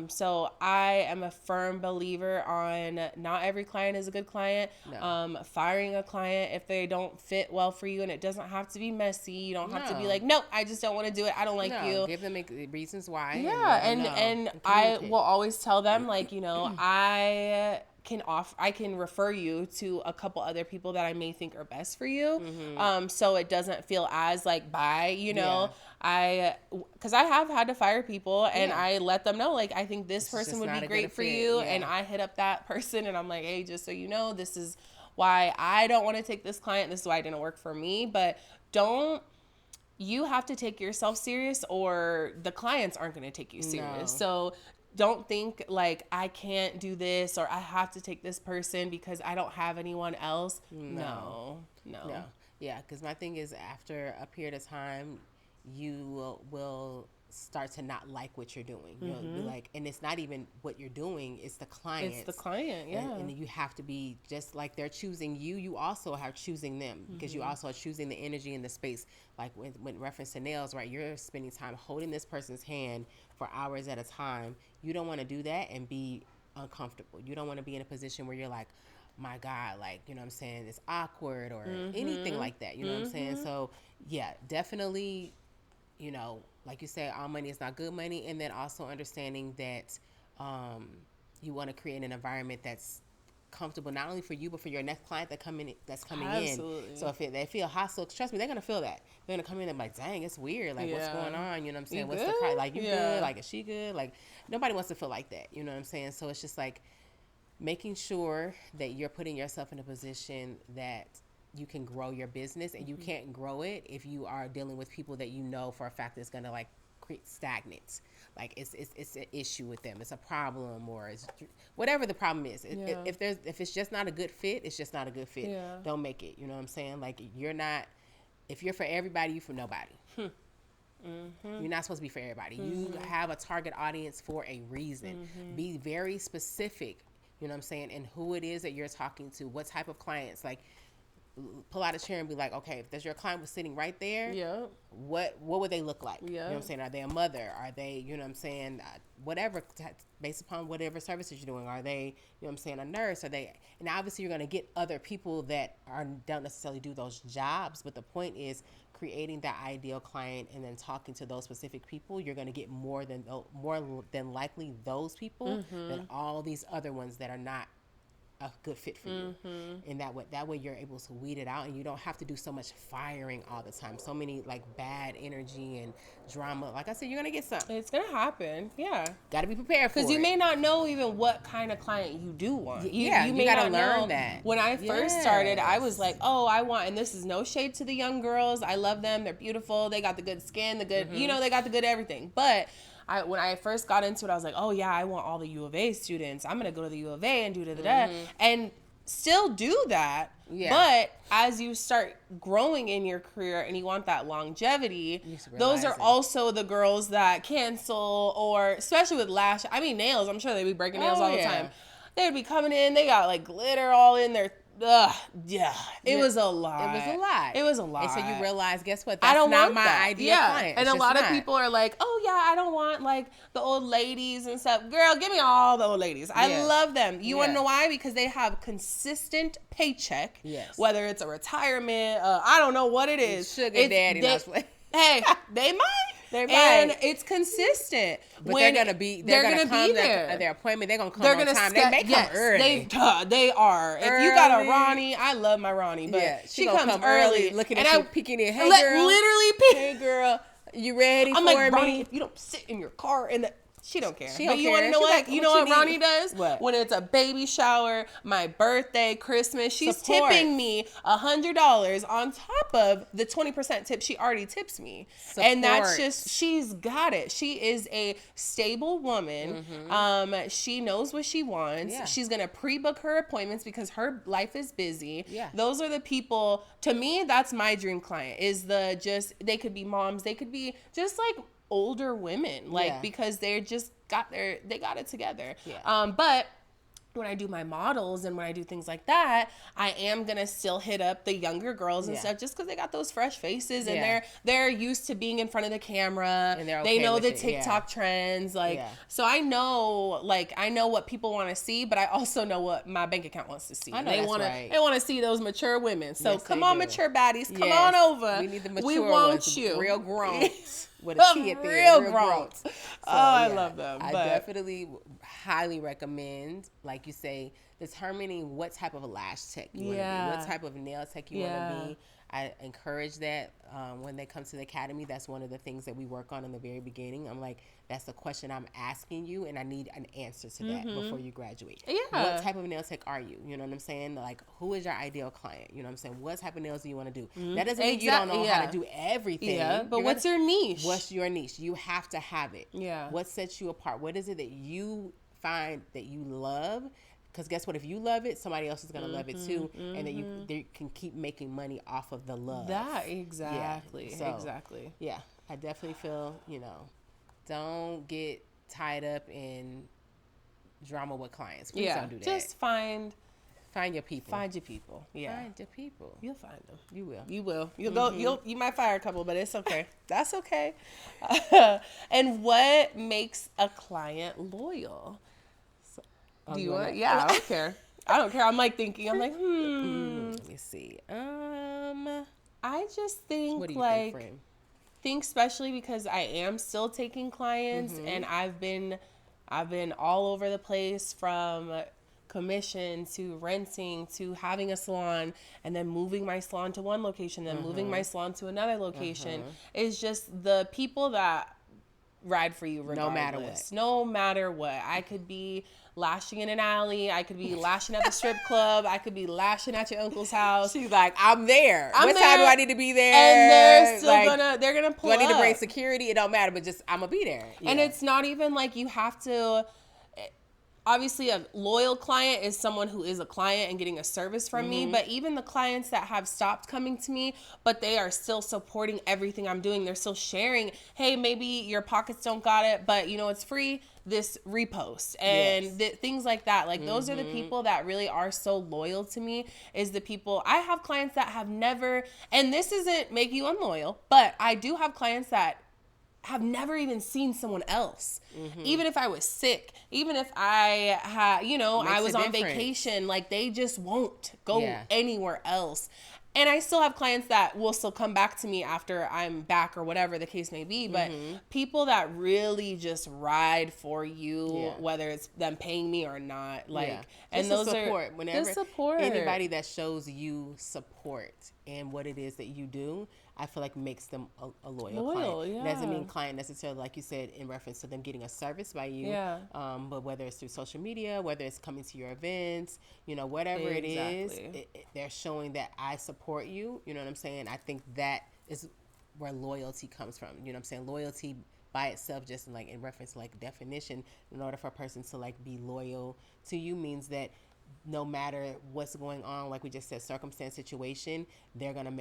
So I am a firm believer on not every client is a good client. No. Firing a client if they don't fit well for you, and it doesn't have to be messy. You don't have to be like, nope, I just don't want to do it. I don't like you. Give them reasons why. Yeah, and I will always tell them, like, I can refer you to a couple other people that I may think are best for you. So it doesn't feel as like because I have had to fire people, and I let them know, like, I think this person would be great for you. And I hit up that person and I'm like, hey, just so you know, this is why I don't want to take this client. This is why it didn't work for me. But you have to take yourself serious, or the clients aren't going to take you serious. No. So don't think like, I can't do this, or I have to take this person because I don't have anyone else. No. Yeah, because my thing is, after a period of time, you will start to not like what you're doing. You'll be like, and it's not even what you're doing, it's the client. It's the client, yeah. And you have to be, just like they're choosing you, you also are choosing them, because you also are choosing the energy and the space. Like when reference to nails, right? You're spending time holding this person's hand for hours at a time. You don't want to do that and be uncomfortable. You don't want to be in a position where you're like, my God, like, you know what I'm saying, it's awkward or anything like that. You know what I'm saying? So yeah, definitely, like you say, all money is not good money. And then also understanding that you want to create an environment that's comfortable, not only for you, but for your next client that's coming Absolutely. in. So if they feel hostile, trust me, they're going to feel that. They're going to come in and be like, dang, it's weird. Like, what's going on? You know what I'm saying? What's the price? Like, you good? Like, is she good? Like, nobody wants to feel like that. You know what I'm saying? So it's just like making sure that you're putting yourself in a position that you can grow your business, and you can't grow it if you are dealing with people that you know for a fact that's going to like create stagnant. Like it's an issue with them. It's a problem, or it's whatever the problem is. Yeah. If it's just not a good fit, it's just not a good fit. Yeah. Don't make it. You know what I'm saying? Like if you're for everybody, you're for nobody. You're not supposed to be for everybody. You have a target audience for a reason. Be very specific. You know what I'm saying? And who it is that you're talking to, what type of clients. Like, pull out a chair and be like, okay, if there's your client was sitting right there, what would they look like? You know what I'm saying? Are they a mother? Are they, you know what I'm saying, whatever, based upon whatever services you're doing? Are they, you know what I'm saying, a nurse? Are they, and obviously you're going to get other people that don't necessarily do those jobs, but the point is creating that ideal client and then talking to those specific people. You're going to get more than likely those people than all these other ones that are not a good fit for you. And that way you're able to weed it out, and you don't have to do so much firing all the time, so many like bad energy and drama. Like I said, you're gonna get something. It's gonna happen. Yeah, gotta be prepared for it, because you may not know even what kind of client you do want. You may gotta not learn know. that. When I first started, I was like, oh, I want, and this is no shade to the young girls, I love them, they're beautiful, they got the good skin, the good, you know, they got the good everything. But when I first got into it, I was like, oh yeah, I want all the U of A students. I'm gonna go to the U of A and do and still do that. Yeah. But as you start growing in your career and you want that longevity, those are also the girls that cancel, or especially with nails. I'm sure they be breaking nails all the time. They would be coming in, they got like glitter all in their it was a lot. And so you realize, guess what? That's not my ideal client. And a lot of people are like, oh yeah, I don't want like the old ladies and stuff. Girl, give me all the old ladies. I love them. You want to know why? Because they have consistent paycheck. Yes. Whether it's a retirement, I don't know what it is. Sugar daddy. Hey, they might. And it's consistent. But they're gonna be there. At their appointment, they're gonna come on time. They may come early. They are. If you got a Ronnie, I love my Ronnie, but she comes early, looking at you, peeking in. Hey girl, literally hey girl, you ready I'm for like, me? Ronnie, if you don't sit in your car she don't care. She don't you care. want to know what? Like, you know what Ronnie does? What? When it's a baby shower, my birthday, Christmas, she's tipping me $100 on top of the 20% tip she already tips me. And that's just, she's got it. She is a stable woman. She knows what she wants. Yeah. She's gonna pre-book her appointments because her life is busy. Yeah. Those are the people. To me, that's my dream client. They could be moms. They could be just like older women, because they got it together. But when I do my models and when I do things like that, I am gonna still hit up the younger girls and stuff, just because they got those fresh faces and they're used to being in front of the camera and they know the TikTok trends. So I know what people want to see, but I also know what my bank account wants to see. They want to see those mature women. So come on, mature baddies, come on over. We need the mature we want ones, you, real grown. With a T at the end, real grown. So, I love them. I definitely highly recommend, like you say, determining what type of a lash tech you want to be, what type of nail tech you want to be. I encourage that when they come to the academy. That's one of the things that we work on in the very beginning. I'm like, that's the question I'm asking you, and I need an answer to that before you graduate. Yeah. What type of nail tech are you? You know what I'm saying? Like, who is your ideal client? You know what I'm saying? What type of nails do you want to do? That doesn't mean you don't know how to do everything. Yeah, but what's your niche? What's your niche? You have to have it. Yeah. What sets you apart? What is it that you find that you love? Because guess what? If you love it, somebody else is going to love it too. And then they can keep making money off of the love. Exactly. Yeah. So, exactly. Yeah. I definitely feel, don't get tied up in drama with clients. Please don't do that. Just find your people. Find your people. Yeah. Find your people. You'll find them. You will. You will. You'll go. You might fire a couple, but it's okay. That's okay. And what makes a client loyal? Do you want? Yeah, I don't care. I don't care. I'm like thinking. I'm like, Let me see. I just think what do you think especially because I am still taking clients and I've been all over the place, from commission to renting to having a salon and then moving my salon to one location, then moving my salon to another location. It's just the people that ride for you regardless. No matter what. I could be lashing in an alley. I could be lashing at the strip club. I could be lashing at your uncle's house. She's like, I'm there. What there, time do I need to be there? And they're still they're gonna pull up. Do I need to bring security? It don't matter, but just I'm gonna be there. And it's not even like you have to. Obviously, a loyal client is someone who is a client and getting a service from me. But even the clients that have stopped coming to me, but they are still supporting everything I'm doing. They're still sharing, hey, maybe your pockets don't got it, but it's free, this repost and things like that. Like those are the people that really are so loyal to me, is the people. I have clients that have never, and this isn't make you unloyal, but I do have clients that have never even seen someone else. Even if I was sick, even if I had, I was on vacation, like they just won't go anywhere else. And I still have clients that will still come back to me after I'm back or whatever the case may be. But people that really just ride for you, whether it's them paying me or not, and those support. Whenever support. Anybody that shows you support and what it is that you do, I feel like makes them a loyal client. Yeah. It doesn't mean client necessarily, like you said, in reference to them getting a service by you. Yeah. But whether it's through social media, whether it's coming to your events, whatever it is, they're showing that I support you. You know what I'm saying? I think that is where loyalty comes from. You know what I'm saying? Loyalty by itself, just in reference to definition, in order for a person to be loyal to you, means that no matter what's going on, like we just said, circumstance, situation, they're gonna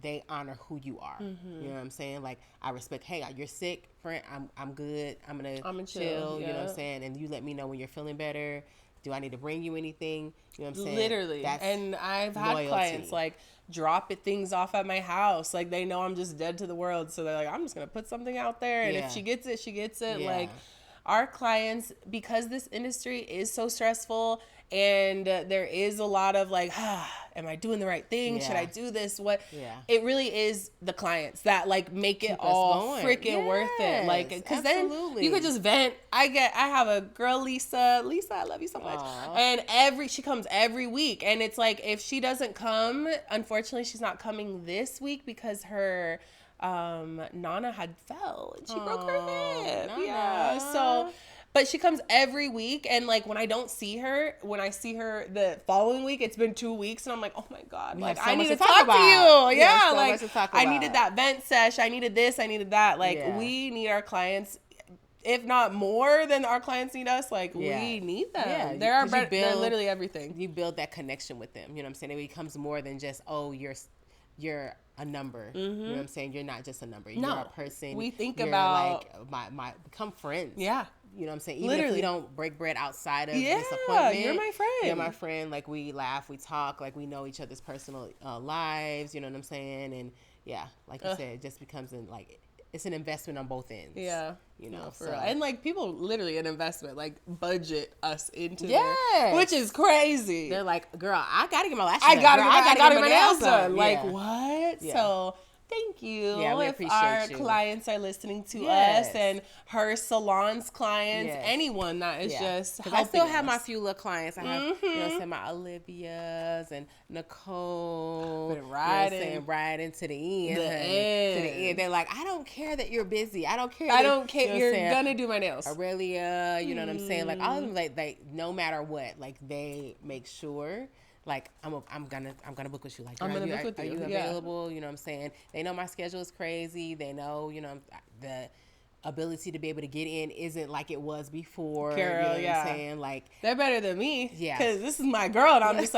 they honor who you are. You know what I'm saying? Like, I respect, hey, you're sick, friend, I'm good. I'm gonna chill. You know what I'm saying? And you let me know when you're feeling better. Do I need to bring you anything? You know what I'm saying? Literally. And I've had clients drop things off at my house. Like, they know I'm just dead to the world. So they're like, I'm just going to put something out there. And if she gets it, she gets it. Yeah. Like, our clients, because this industry is so stressful and there is a lot of am I doing the right thing? Yeah. Should I do this? What? Yeah. It really is the clients that make it all freaking worth it. Because then you could just vent. I have a girl, Lisa, I love you so much. Aww. And she comes every week. And it's if she doesn't come, unfortunately, she's not coming this week because her Nana had fell and she broke her hip. Nana. Yeah. So, but she comes every week, and when I don't see her, when I see her the following week, it's been 2 weeks, and I'm like, oh my God, I need to talk to you. Yeah, I needed that vent sesh. I needed this. I needed that. We need our clients, if not more than our clients need us. We need them. Yeah, they're literally everything. You build that connection with them. You know what I'm saying? It becomes more than just you're a number. You know what I'm saying? You're not just a number. You're a person. We think about become friends. Yeah. You know what I'm saying? Even if we don't break bread outside of this appointment. You're my friend. You're my friend. We laugh, we talk, we know each other's personal lives. You know what I'm saying? And like you said, it just becomes it's an investment on both ends. Yeah. For real. And people literally an investment, budget us into there, which is crazy. They're like, girl, I gotta get my lashes done. I gotta get my nails done. What? Yeah. So thank you. Yeah, we appreciate if our clients are listening to us, and her salon's clients, anyone that is just helping I still us. have my few little clients. I have, my Olivia's and Nicole. Riding to the end. To the end. They're like, I don't care that you're busy. I don't care. You're gonna do my nails. Aurelia, you know what I'm saying? All of them, no matter what, they make sure. I'm gonna book with you. I'm gonna book with you. Are you available? You know what I'm saying? They know my schedule is crazy. They know, the ability to be able to get in isn't like it was before. Girl, you know what I'm saying? They're better than me. Yeah. Because this is my girl, and I'm just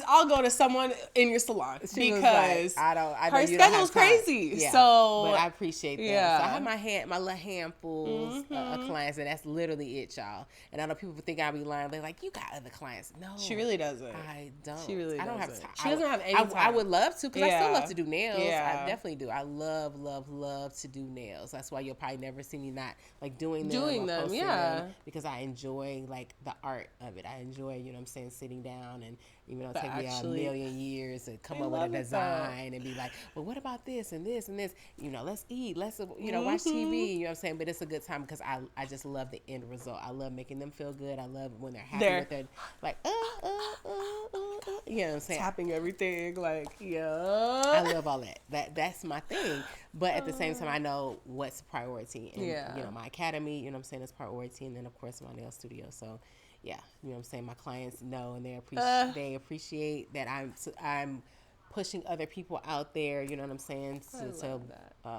I'll go to someone in your salon because her schedule's crazy. Yeah. So, but I appreciate that. Yeah. So I have my little handfuls of clients, and that's literally it, y'all. And I know people think I'll be lying. They're like, you got other clients. No. She really doesn't. I don't. She really doesn't. I don't have time. She doesn't have any time. I would love to because I still love to do nails. Yeah. I definitely do. I love to do nails. That's why you'll probably never see me not doing them, them, because I enjoy the art of it. I enjoy, you know what I'm saying, sitting down, and even though it take me a million years to come up with a design and be like, well, what about this and this and this? Let's eat, let's watch TV. You know what I'm saying? But it's a good time because I just love the end result. I love making them feel good. I love when they're happy with it. You know what I'm saying? Tapping everything, like, yeah. I love all that. That's my thing. But at the same time, I know what's a priority. And, you know, my academy, you know what I'm saying, is priority. And then, of course, my nail studio. So, yeah, you know what I'm saying? My clients know and they appreciate that I'm pushing other people out there, you know what I'm saying, to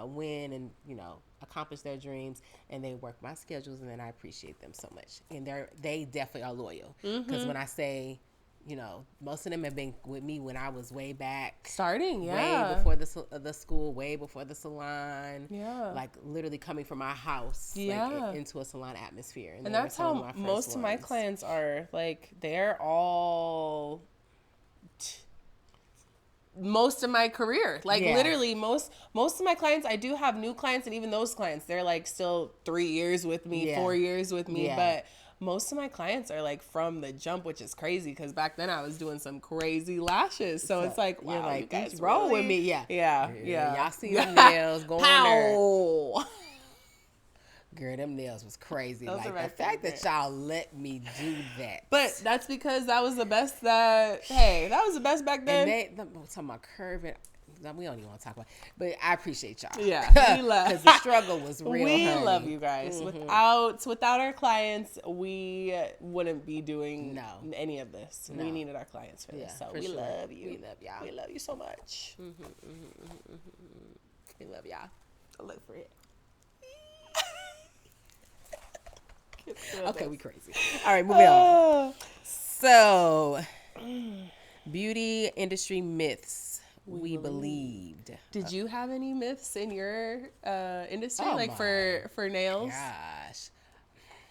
win and, you know, accomplish their dreams. And they work my schedules, and then I appreciate them so much. And they definitely are loyal. Because when I say, you know, most of them have been with me when I was way back. Starting, way before the school, way before the salon. Yeah. Like literally coming from my house like, into a salon atmosphere. And that's how most of my clients are. Like, they're all most of my career. Like, literally most of my clients, I do have new clients, and even those clients, they're like still 3 years with me, 4 years with me. But most of my clients are like from the jump, which is crazy because back then I was doing some crazy lashes. So it's like, wow, like, you guys roll with me. Yeah. Y'all see them nails going there. Pow! Girl, them nails was crazy. Those like the fact that y'all let me do that. But that's because that was the best that was the best back then. And talking about curving. We don't even want to talk about it. But I appreciate y'all. Yeah. We love because the struggle was real. We honey. love you guys. Without our clients, we wouldn't be doing any of this. No. We needed our clients for this. So we love you. We love y'all. We love you so much. We love y'all. I look for it. Okay, we crazy. All right, moving on. So, beauty industry myths we believed. Did you have any myths in your industry, for nails? Gosh,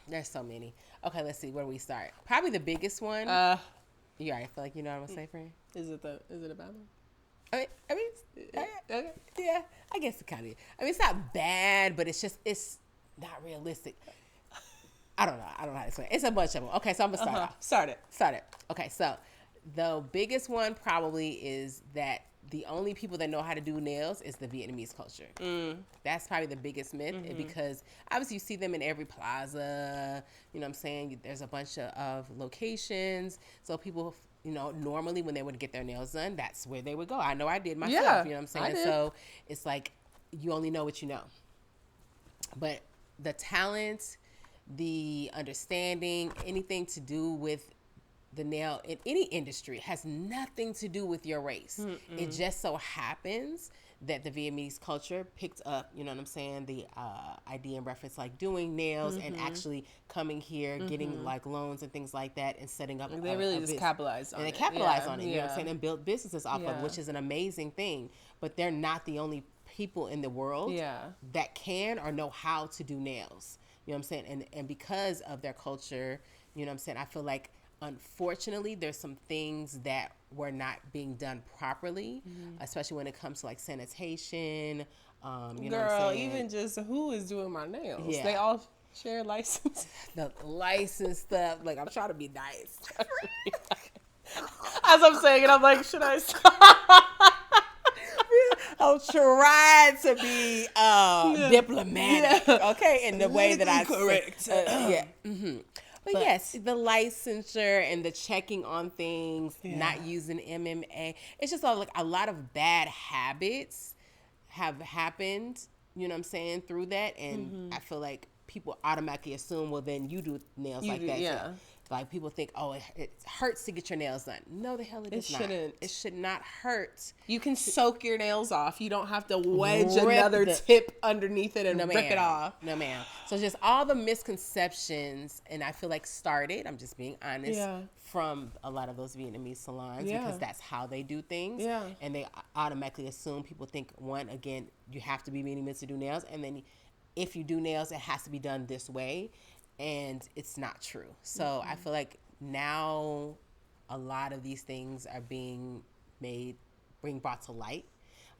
there's so many. Okay, let's see. Where do we start? Probably the biggest one. You already feel like you know what I'm gonna say, friend? Is it a bad one? I mean, yeah. I guess it kind of. I mean, it's not bad, but it's not realistic. I don't know how to explain. It's a bunch of them. Okay, so I'm gonna start off. Start it. Okay, so the biggest one probably is that the only people that know how to do nails is the Vietnamese culture. That's probably the biggest myth because obviously you see them in every plaza. You know what I'm saying? There's a bunch of locations. So people, you know, normally when they would get their nails done, that's where they would go. I know I did myself. Yeah, you know what I'm saying? So it's like you only know what you know. But the talent, the understanding, anything to do with the nail in any industry has nothing to do with your race. It just so happens that the Vietnamese culture picked up, you know what I'm saying, the idea and reference like doing nails and actually coming here, getting like loans and things like that and setting up. They really just capitalized on it. And they capitalized on it, you know what I'm saying, and built businesses off of, which is an amazing thing. But they're not the only people in the world that can or know how to do nails. You know what I'm saying? And because of their culture, you know what I'm saying, I feel like unfortunately there's some things that were not being done properly, especially when it comes to like sanitation. You know what I'm saying? Even just who is doing my nails? Yeah. They all share license. The license stuff. Like, I'm trying to be nice. As I'm saying it, I'm like, should I stop? I'm trying to be diplomatic, okay, in the way that I correct. But yes, the licensure and the checking on things, not using MMA. It's just like a lot of bad habits have happened, you know what I'm saying, through that. And I feel like people automatically assume, well, then you do nails like that. Yeah. Too. Like people think, oh, it hurts to get your nails done. No, the hell it does not. It should not hurt. You can soak your nails off. You don't have to wedge another tip underneath it and rip it off. No, ma'am. So just all the misconceptions, and I feel like started, I'm just being honest, from a lot of those Vietnamese salons because that's how they do things. Yeah. And they automatically assume, people think, one, again, you have to be Vietnamese to do nails. And then if you do nails, it has to be done this way. And it's not true. So I feel like now a lot of these things are being brought to light.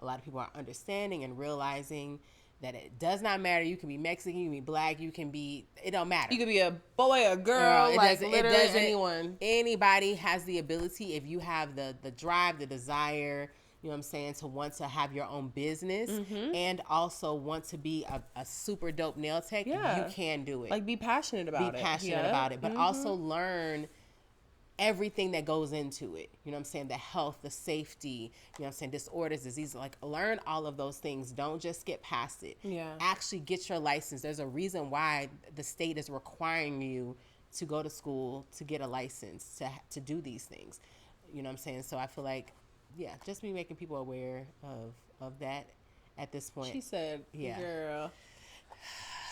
A lot of people are understanding and realizing that it does not matter. You can be Mexican, you can be black, it don't matter. You could be a boy, a girl, like literally anyone. Anybody has the ability, if you have the drive, the desire, you know what I'm saying, to want to have your own business and also want to be a super dope nail tech, you can do it. Like be passionate about it. Be passionate about it, but also learn everything that goes into it. You know what I'm saying? The health, the safety, you know what I'm saying? Disorders, diseases, like learn all of those things. Don't just skip past it. Yeah. Actually get your license. There's a reason why the state is requiring you to go to school to get a license to do these things. You know what I'm saying? So I feel like, yeah, just be making people aware of that at this point. She said, yeah. Girl.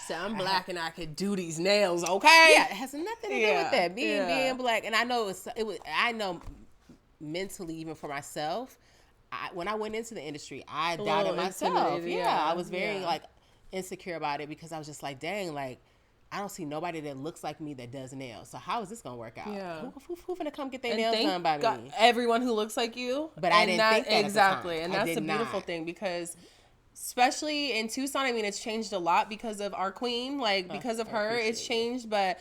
So I'm black and I could do these nails, okay? Yeah, it has nothing to do with that. Being black, and I know I know mentally, even for myself, when I went into the industry, I doubted myself. Yeah, I was very like insecure about it because I was just like, dang, like I don't see nobody that looks like me that does nails. So how is this gonna work out? Yeah. Who finna come get their nails done by me? Everyone who looks like you. But I didn't think that exactly, at the time. And that's the beautiful thing because. Especially in Tucson, I mean, it's changed a lot because of our queen. Like, because of her, it's changed. But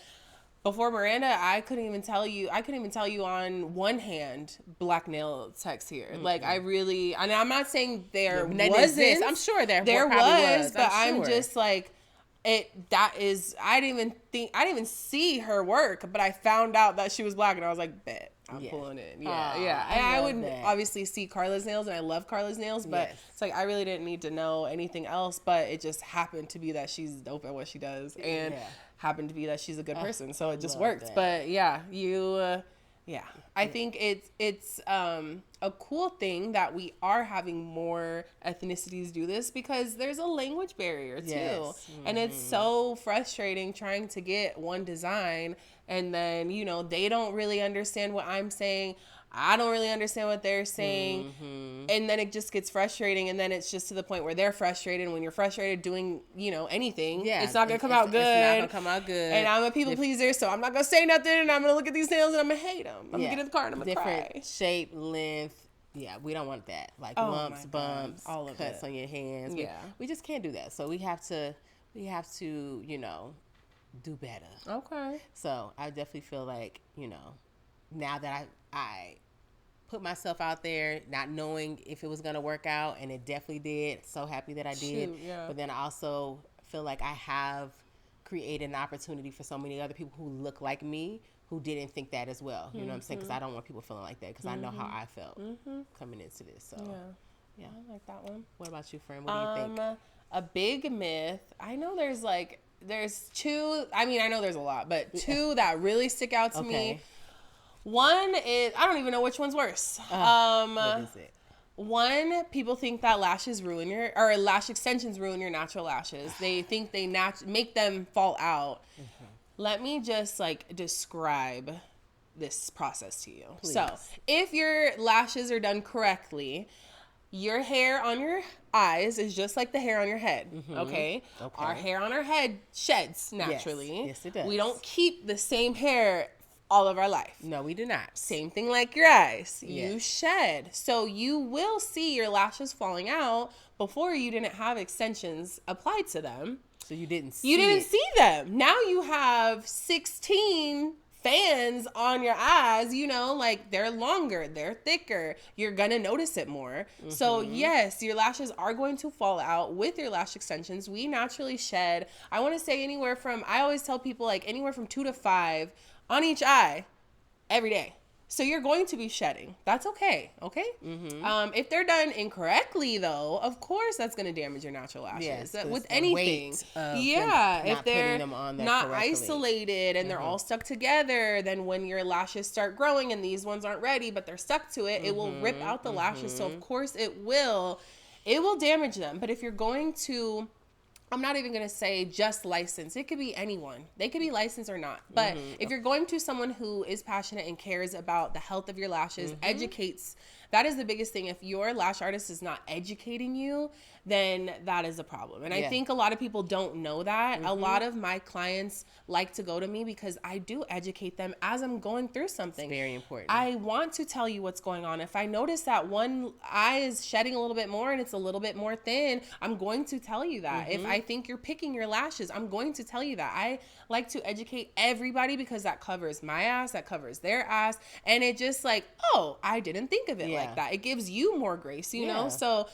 before Miranda, I couldn't even tell you on one hand black nail techs here. Mm-hmm. Like, I really, and I'm not saying there wasn't. I'm sure there was, but I'm just like, I didn't even see her work, but I found out that she was black, and I was like, bet. I'm pulling it. Yeah. And I would obviously see Carla's nails, and I love Carla's nails, but it's like I really didn't need to know anything else, but it just happened to be that she's dope at what she does, and happened to be that she's a good person, so it just worked. That. But yeah, I think it's a cool thing that we are having more ethnicities do this because there's a language barrier too, and it's so frustrating trying to get one design. And then, you know, they don't really understand what I'm saying. I don't really understand what they're saying. Mm-hmm. And then it just gets frustrating. And then it's just to the point where they're frustrated. And when you're frustrated doing, you know, anything, it's not going to come out good. It's not going to come out good. And I'm a people pleaser, so I'm not going to say nothing. And I'm going to look at these nails and I'm going to hate them. I'm going to get in the car and I'm going to cry. Different shape, length. Yeah, we don't want that. Like lumps, bumps, all of cuts on your hands. Yeah. We just can't do that. So we have to, you know, do better. Okay. So I definitely feel like, you know, now that I put myself out there, not knowing if it was going to work out, and it definitely did. So happy that I did. But then I also feel like I have created an opportunity for so many other people who look like me who didn't think that as well. You know what I'm saying? Because I don't want people feeling like that because I know how I felt coming into this. So yeah, I like that one. What about you, friend? What do you think? A big myth. I know there's two, I mean, I know there's a lot, but two that really stick out to me. One is, I don't even know which one's worse. What is it? One, people think that lashes or lash extensions ruin your natural lashes. They think they make them fall out. Mm-hmm. Let me just describe this process to you. Please. So, if your lashes are done correctly, your hair on your eyes is just like the hair on your head, okay? Our hair on our head sheds naturally. Yes, it does. We don't keep the same hair all of our life. No, we do not. Same thing like your eyes. Yes. You shed. So you will see your lashes falling out. Before you didn't have extensions applied to them. So you didn't see them. Now you have 16 fans on your eyes, you know, like they're longer, they're thicker, you're gonna notice it more. So yes, your lashes are going to fall out with your lash extensions. We naturally shed, I want to say I always tell people anywhere from 2 to 5 on each eye every day. So you're going to be shedding. That's okay. If they're done incorrectly, though, of course that's going to damage your natural lashes. With anything. If they're not isolated and they're all stuck together, then when your lashes start growing and these ones aren't ready, but they're stuck to it, it will rip out the lashes. So of course it will damage them. But if you're going to, I'm not even going to say just licensed. It could be anyone. They could be licensed or not. But if you're going to someone who is passionate and cares about the health of your lashes, educates, that is the biggest thing. If your lash artist is not educating you, then that is a problem. And I think a lot of people don't know that. A lot of my clients like to go to me because I do educate them as I'm going through something. It's very important. I want to tell you what's going on. If I notice that one eye is shedding a little bit more and it's a little bit more thin, I'm going to tell you that. If I think you're picking your lashes, I'm going to tell you that. I like to educate everybody because that covers my ass, that covers their ass. And it just I didn't think of it like that. It gives you more grace, you know? So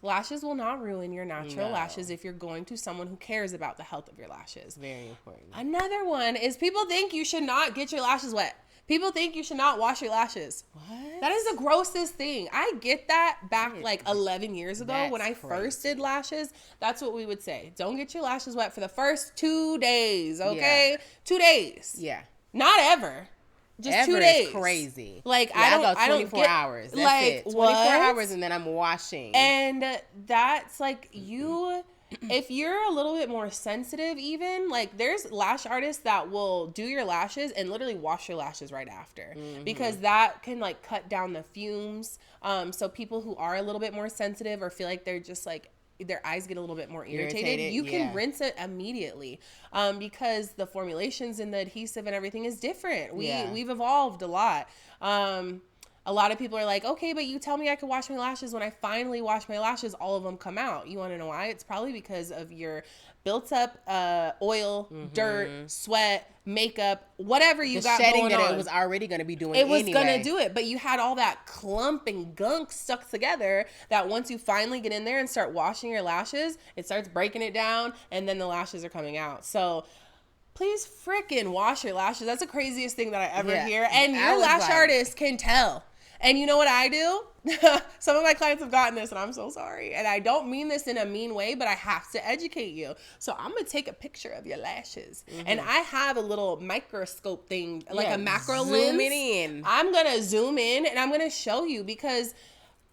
lashes will not ruin your natural lashes if you're going to someone who cares about the health of your lashes. Very important. Another one is people think you should not get your lashes wet. People think you should not wash your lashes. What? That is the grossest thing. I get that back like 11 years ago when I first did lashes. That's what we would say. Don't get your lashes wet for the first 2 days, okay? Yeah. 2 days. Yeah. Not ever. Just ever 2 days. Is crazy. Like, yeah, I go 24 hours. That's like, it. 24 hours and then I'm washing. And that's like if you're a little bit more sensitive even, like there's lash artists that will do your lashes and literally wash your lashes right after because that can like cut down the fumes. So people who are a little bit more sensitive or feel like they're just like their eyes get a little bit more irritated, you can rinse it immediately because the formulations and the adhesive and everything is different. We've evolved a lot. A lot of people are like, okay, but you tell me I could wash my lashes. When I finally wash my lashes, all of them come out. You want to know why? It's probably because of your built up oil, dirt, sweat, makeup, whatever you got shedding going on. It was already going to be doing it was going to do it, but you had all that clump and gunk stuck together that once you finally get in there and start washing your lashes, it starts breaking it down, and then the lashes are coming out. So please freaking wash your lashes. That's the craziest thing that I ever hear. And your lash artist can tell. And you know what I do? Some of my clients have gotten this, and I'm so sorry. And I don't mean this in a mean way, but I have to educate you. So I'm going to take a picture of your lashes. And I have a little microscope thing, like a macro lens. Zoom it in. I'm going to zoom in, and I'm going to show you because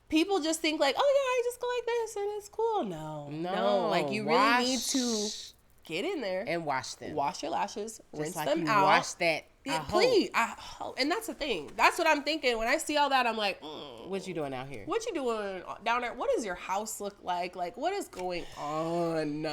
people just think like, oh, yeah, I just go like this, and it's cool. No. Like, you really need to get in there. And wash them. Wash your lashes. Rinse like them you out. Wash that. Please. And that's the thing. That's what I'm thinking. When I see all that, I'm like, what you doing out here? What you doing down there? What does your house look like? Like, what is going on?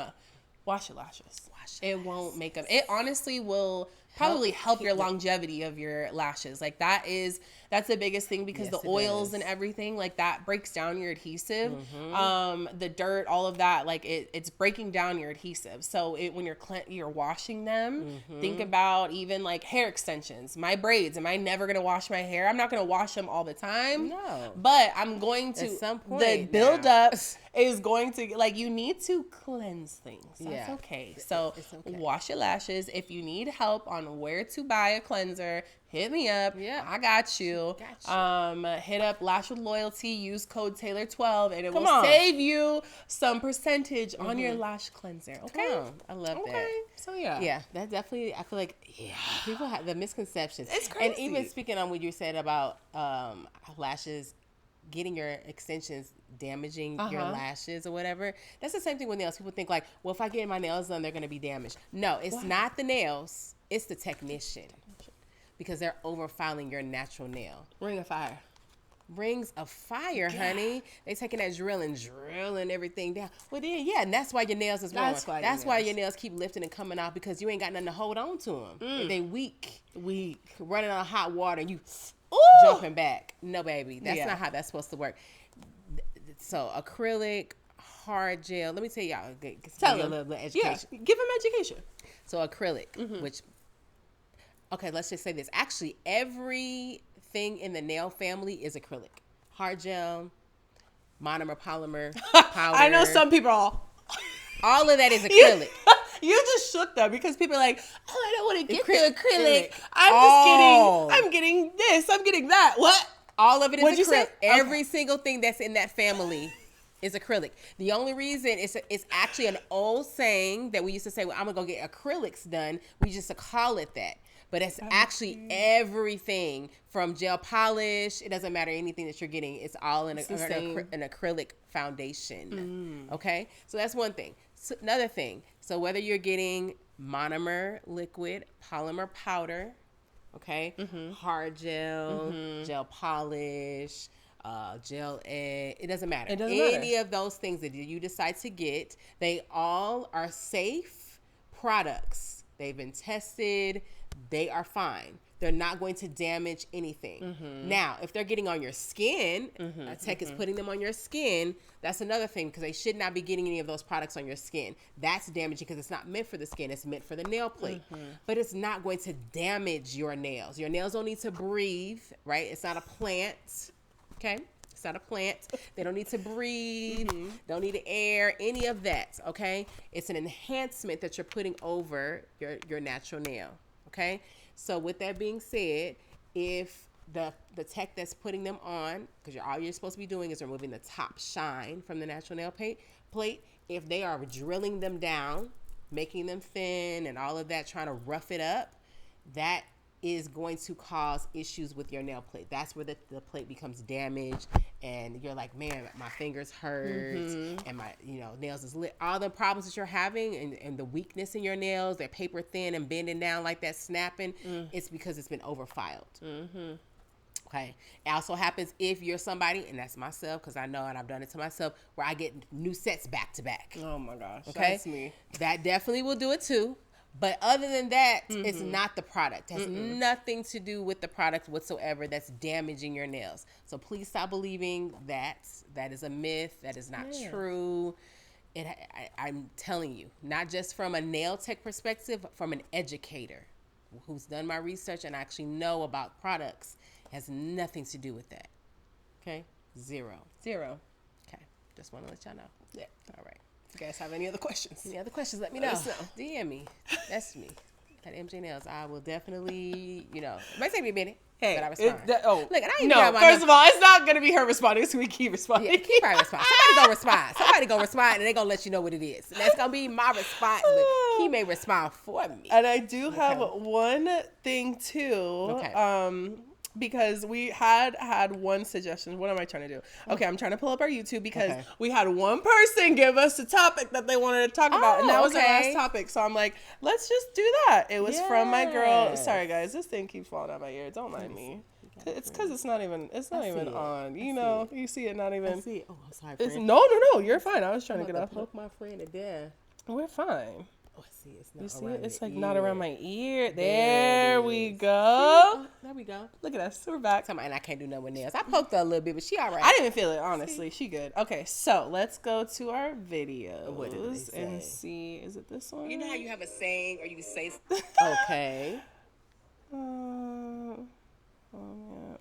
Wash your lashes. It won't make them. It honestly will probably help your longevity of your lashes. Like that's the biggest thing because the oils and everything like that breaks down your adhesive. The dirt, all of that, like it's breaking down your adhesive. So when you're washing them, think about even like hair extensions. My braids, am I never going to wash my hair? I'm not going to wash them all the time. No. But I'm going to, at some point the buildup is going to, like, you need to cleanse things. That's okay. So wash your lashes. If you need help on where to buy a cleanser, hit me up. Yeah, I got you. Hit up Lash with Loyalty. Use code Taylor12, and it will save you some percentage on your lash cleanser. Okay, I love that. So that definitely. I feel like people have the misconceptions. It's crazy. And even speaking on what you said about lashes, getting your extensions damaging your lashes or whatever. That's the same thing with nails. People think like, well, if I get my nails done, they're going to be damaged. No, it's not the nails. It's the technician. Because they're overfiling your natural nail. Ring of fire. Rings of fire, honey. They taking that drill and drilling everything down. Well, then, and that's why your nails is wrong. That's why your nails keep lifting and coming out because you ain't got nothing to hold on to them. They weak, running on hot water and you jumping back. No, baby, that's not how that's supposed to work. So acrylic, hard gel. Let me tell y'all. Tell them a little education. Yeah, give them education. So acrylic, which. Okay, let's just say this. Actually, everything in the nail family is acrylic. Hard gel, monomer, polymer, powder. I know some people all of that is acrylic. You just shook them because people are like, oh, I don't want to get the acrylic. I'm getting this. I'm getting that. What? All of it is acrylic. You say? Every single thing that's in that family is acrylic. The only reason it's actually an old saying that we used to say, well, I'm going to go get acrylics done. We used to call it that. But it's actually everything from gel polish. It doesn't matter anything that you're getting. It's all in an acrylic foundation. Okay? So that's one thing. So another thing. So whether you're getting monomer liquid, polymer powder, okay, hard gel, gel polish, gel egg, it doesn't matter. Any of those things that you decide to get, they all are safe products. They've been tested. They are fine. They're not going to damage anything. Now, if they're getting on your skin, a tech is putting them on your skin, that's another thing because they should not be getting any of those products on your skin. That's damaging because it's not meant for the skin. It's meant for the nail plate. But it's not going to damage your nails. Your nails don't need to breathe, right? It's not a plant, okay? It's not a plant. They don't need to breathe. Don't need air, any of that, okay? It's an enhancement that you're putting over your natural nail. Okay, so with that being said, if the tech that's putting them on, because all you're supposed to be doing is removing the top shine from the natural nail plate. If they are drilling them down, making them thin and all of that, trying to rough it up, that is going to cause issues with your nail plate. That's where the plate becomes damaged and you're like, man, my fingers hurt and my nails is lit. All the problems that you're having and the weakness in your nails, they're paper thin and bending down like that, snapping, it's because it's been overfiled. Okay. It also happens if you're somebody, and that's myself, because I know and I've done it to myself, where I get new sets back to back. Oh my gosh. Okay. That's me. That definitely will do it too. But other than that, it's not the product. It has nothing to do with the product whatsoever that's damaging your nails. So please stop believing that. That is a myth. That is not true. I'm telling you, not just from a nail tech perspective, from an educator who's done my research and actually know about products. It has nothing to do with that. Okay? Zero. Okay. Just want to let y'all know. Yeah. All right. If you guys have any other questions? Any other questions, let me know. DM me. That's me. At MJ Nails. I will definitely, it might take me a minute, but I respond. Look, and I ain't first of all, it's not going to be her responding, so we keep responding. Yeah, keep her respond. Somebody gonna respond, and they gonna let you know what it is. And that's gonna be my response, but he may respond for me. And I do have one thing, too. Okay. Because we had one suggestion. What am I trying to do? Okay, I'm trying to pull up our YouTube because we had one person give us a topic that they wanted to talk about, and that was our last topic. So I'm like, let's just do that. It was from my girl. Sorry, guys, this thing keeps falling out my ear. Don't mind me. It's because it's not even on. You see it not even. I see it. Oh, I'm sorry, friend. No. You're fine. I was trying to get off. Poke my friend to death. We're fine. Oh, I see. It's not. You see around it? It's like ear. not around my ear. There we go. There we go. Look at us. We're back. And I can't do nothing with nails. I poked her a little bit, but she all right. I didn't feel it, honestly. She good. Okay, so let's go to our videos What did they say? and see. Is it this one? You know how you have a saying or you say okay.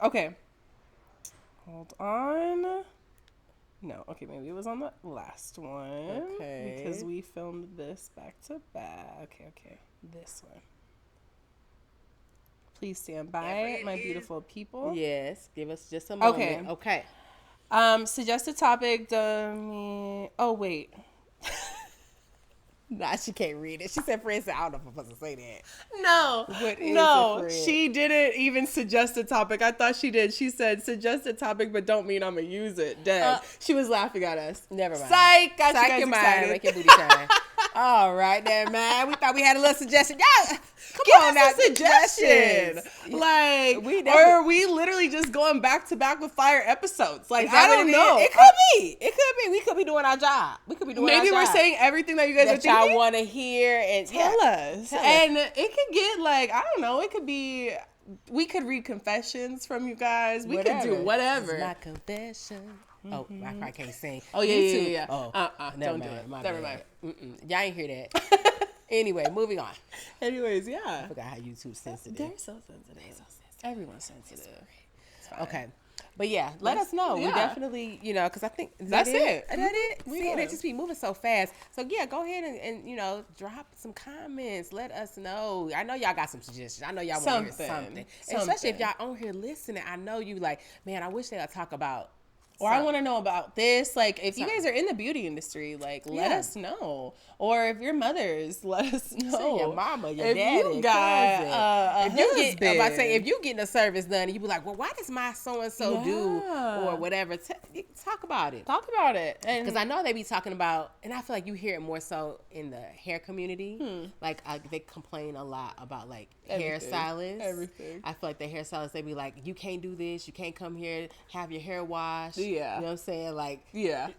Okay. Hold on. No, okay, maybe it was on the last one. Okay. Because we filmed this back to back. Okay. This one. Please stand by, my beautiful people. Yes, give us just a moment. Okay. Suggest a topic. Oh, wait. Nah, she can't read it. She said, "Friend said, I don't know if I'm supposed to say that." No, she didn't even suggest a topic. I thought she did. She said, "Suggest a topic, but don't mean I'm gonna use it." Dead. She was laughing at us. Never mind. Psych. Got you guys your excited. mind. Make your booty shine. All right, then, man. We thought we had a little suggestion. Yeah, Give us a suggestion. Like, or are we literally just going back to back with fire episodes? Like, I don't know. It could be. We could be doing our job. We could be doing Maybe our job. we're saying everything that you guys are that thinking. y'all want to hear and Tell us. And it could get like, I don't know. It could be. We could read confessions from you guys. We could do whatever. It's my confession. Oh, I probably can't sing. Oh, yeah. Oh, don't do it. Never mind. Y'all ain't hear that. Anyway, moving on. Anyways, yeah. I forgot how YouTube's sensitive. They're so sensitive. Everyone's sensitive. Okay. But yeah, let us know. Yeah. We definitely, because I think That's it. Is that it? We See, are. they just be moving so fast. So yeah, go ahead and drop some comments. Let us know. I know y'all got some suggestions. I know y'all want to hear something. And especially if y'all on here listening, I know you like, man, I wish they would talk about. Or I want to know about this. Like, if you guys are in the beauty industry, like, let us know. Or if you're mothers, let us know. Say your mama, your if daddy, you got if you getting a service done, and you be like, well, why does my so and so do or whatever? Talk about it. Talk about it. Because I know they be talking about, and I feel like you hear it more so in the hair community. Like they complain a lot about like hairstylists. Everything. I feel like the hairstylists, they be like, you can't do this. You can't come here, have your hair washed. Yeah. You know what I'm saying? Like,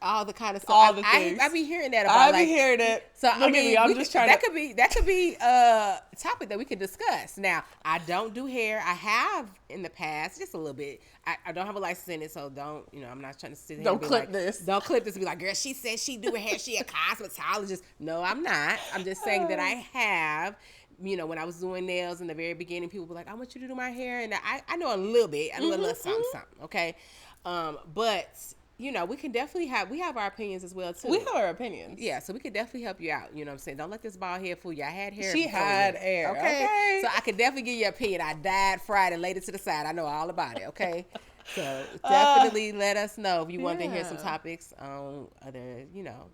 all the kind of stuff. All the things. I be hearing that about. I be hearing it. So Look at me. I'm just trying that could be a topic that we could discuss. Now, I don't do hair. I have in the past, just a little bit. I don't have a license in it, so don't. I'm not trying to sit here. Don't and be clip like, this. Don't clip this and be like, girl, she said she do hair. She a cosmetologist. No, I'm not. I'm just saying that I have. When I was doing nails in the very beginning, people were like, I want you to do my hair, and I know a little bit. I know a little something. Okay, but you know, we can definitely we have our opinions as well too. We have our opinions. Yeah, so we could definitely help you out. You know what I'm saying? Don't let this bald head fool you. I had hair. She had hair. Okay. So I could definitely give you an opinion. I died Friday, laid it to the side. I know all about it. Okay. So definitely let us know if you want to hear some topics on other, you know,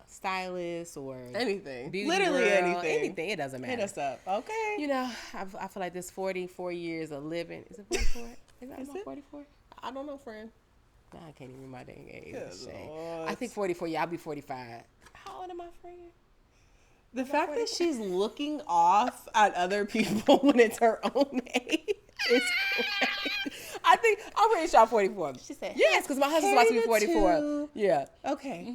stylists or anything. Beauty Literally world, anything. Anything. It doesn't matter. Hit us up. Okay. You know, I feel like this 44 years of living. Is it 44? Is that 44? I don't know, friend. Nah, I can't even remember my dang age. Lord. I think 44. Yeah, I'll be 45. How old am I, friend? The fact that she's looking off at other people when it's her own age is crazy. I'm pretty sure I'm 44. She said, yes, because my husband's about to be 44. Two. Yeah. Okay.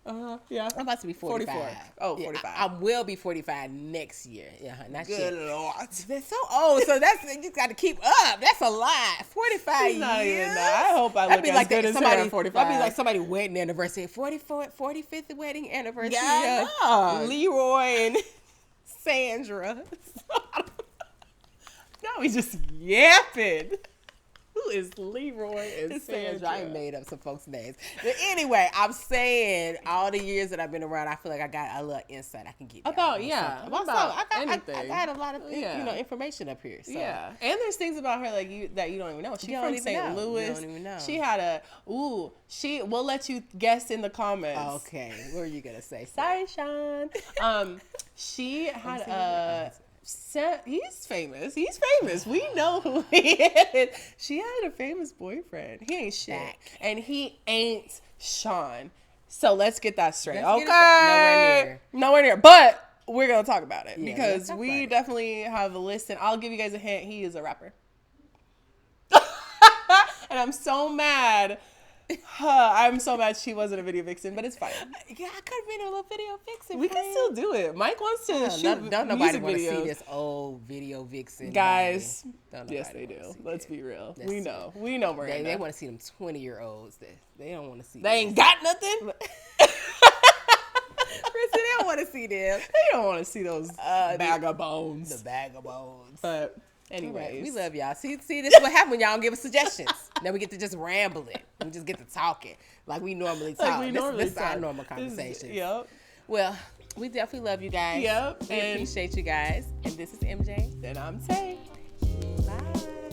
Mm-hmm. Yeah. I'm about to be 45. 44. Oh, Yeah, 45. I will be 45 next year. Yeah, not Good shit. Lord. They're so old, so you just got to keep up. That's a lot. 45 She's years. not even that. I hope I look as good as her at 45. That'd be like somebody wedding anniversary. 45th wedding anniversary. Yeah. Leroy and Sandra. Now we just yapping. Who is Leroy and Sandra? I made up some folks' names. But anyway, I'm saying all the years that I've been around, I feel like I got a little insight I can get about I got a lot of you know information up here. So. Yeah, and there's things about her like that you don't even know. She's from St. Louis. You don't even know. She had we'll let you guess in the comments. Okay, what are you gonna say? Sorry, Sean. She had he's famous. He's famous. We know who he is. She had a famous boyfriend. He ain't shit. And he ain't Sean. So let's get that straight. Nowhere near. But we're going to talk about it because we definitely have a list. And I'll give you guys a hint. He is a rapper. And I'm so mad. I'm so mad she wasn't a video vixen, but it's fine. Yeah, I could have been a little video vixen. We can still do it. Mike wants to shoot don't nobody music want to videos. see this old video vixen. Guys, yes they do. Let's be real. We know Miranda. They want to see them 20-year-olds. They don't want to see. They ain't got nothing. They don't want to see them. They don't want to see those bag of bones. The bag of bones. But anyways, we love y'all. See, this is what happens when y'all don't give us suggestions. Then we get to just rambling. We just get to talking like we normally talk. This is our normal conversation. Yep. Well, we definitely love you guys. Yep. We appreciate you guys. And this is MJ. And I'm Tay. Bye.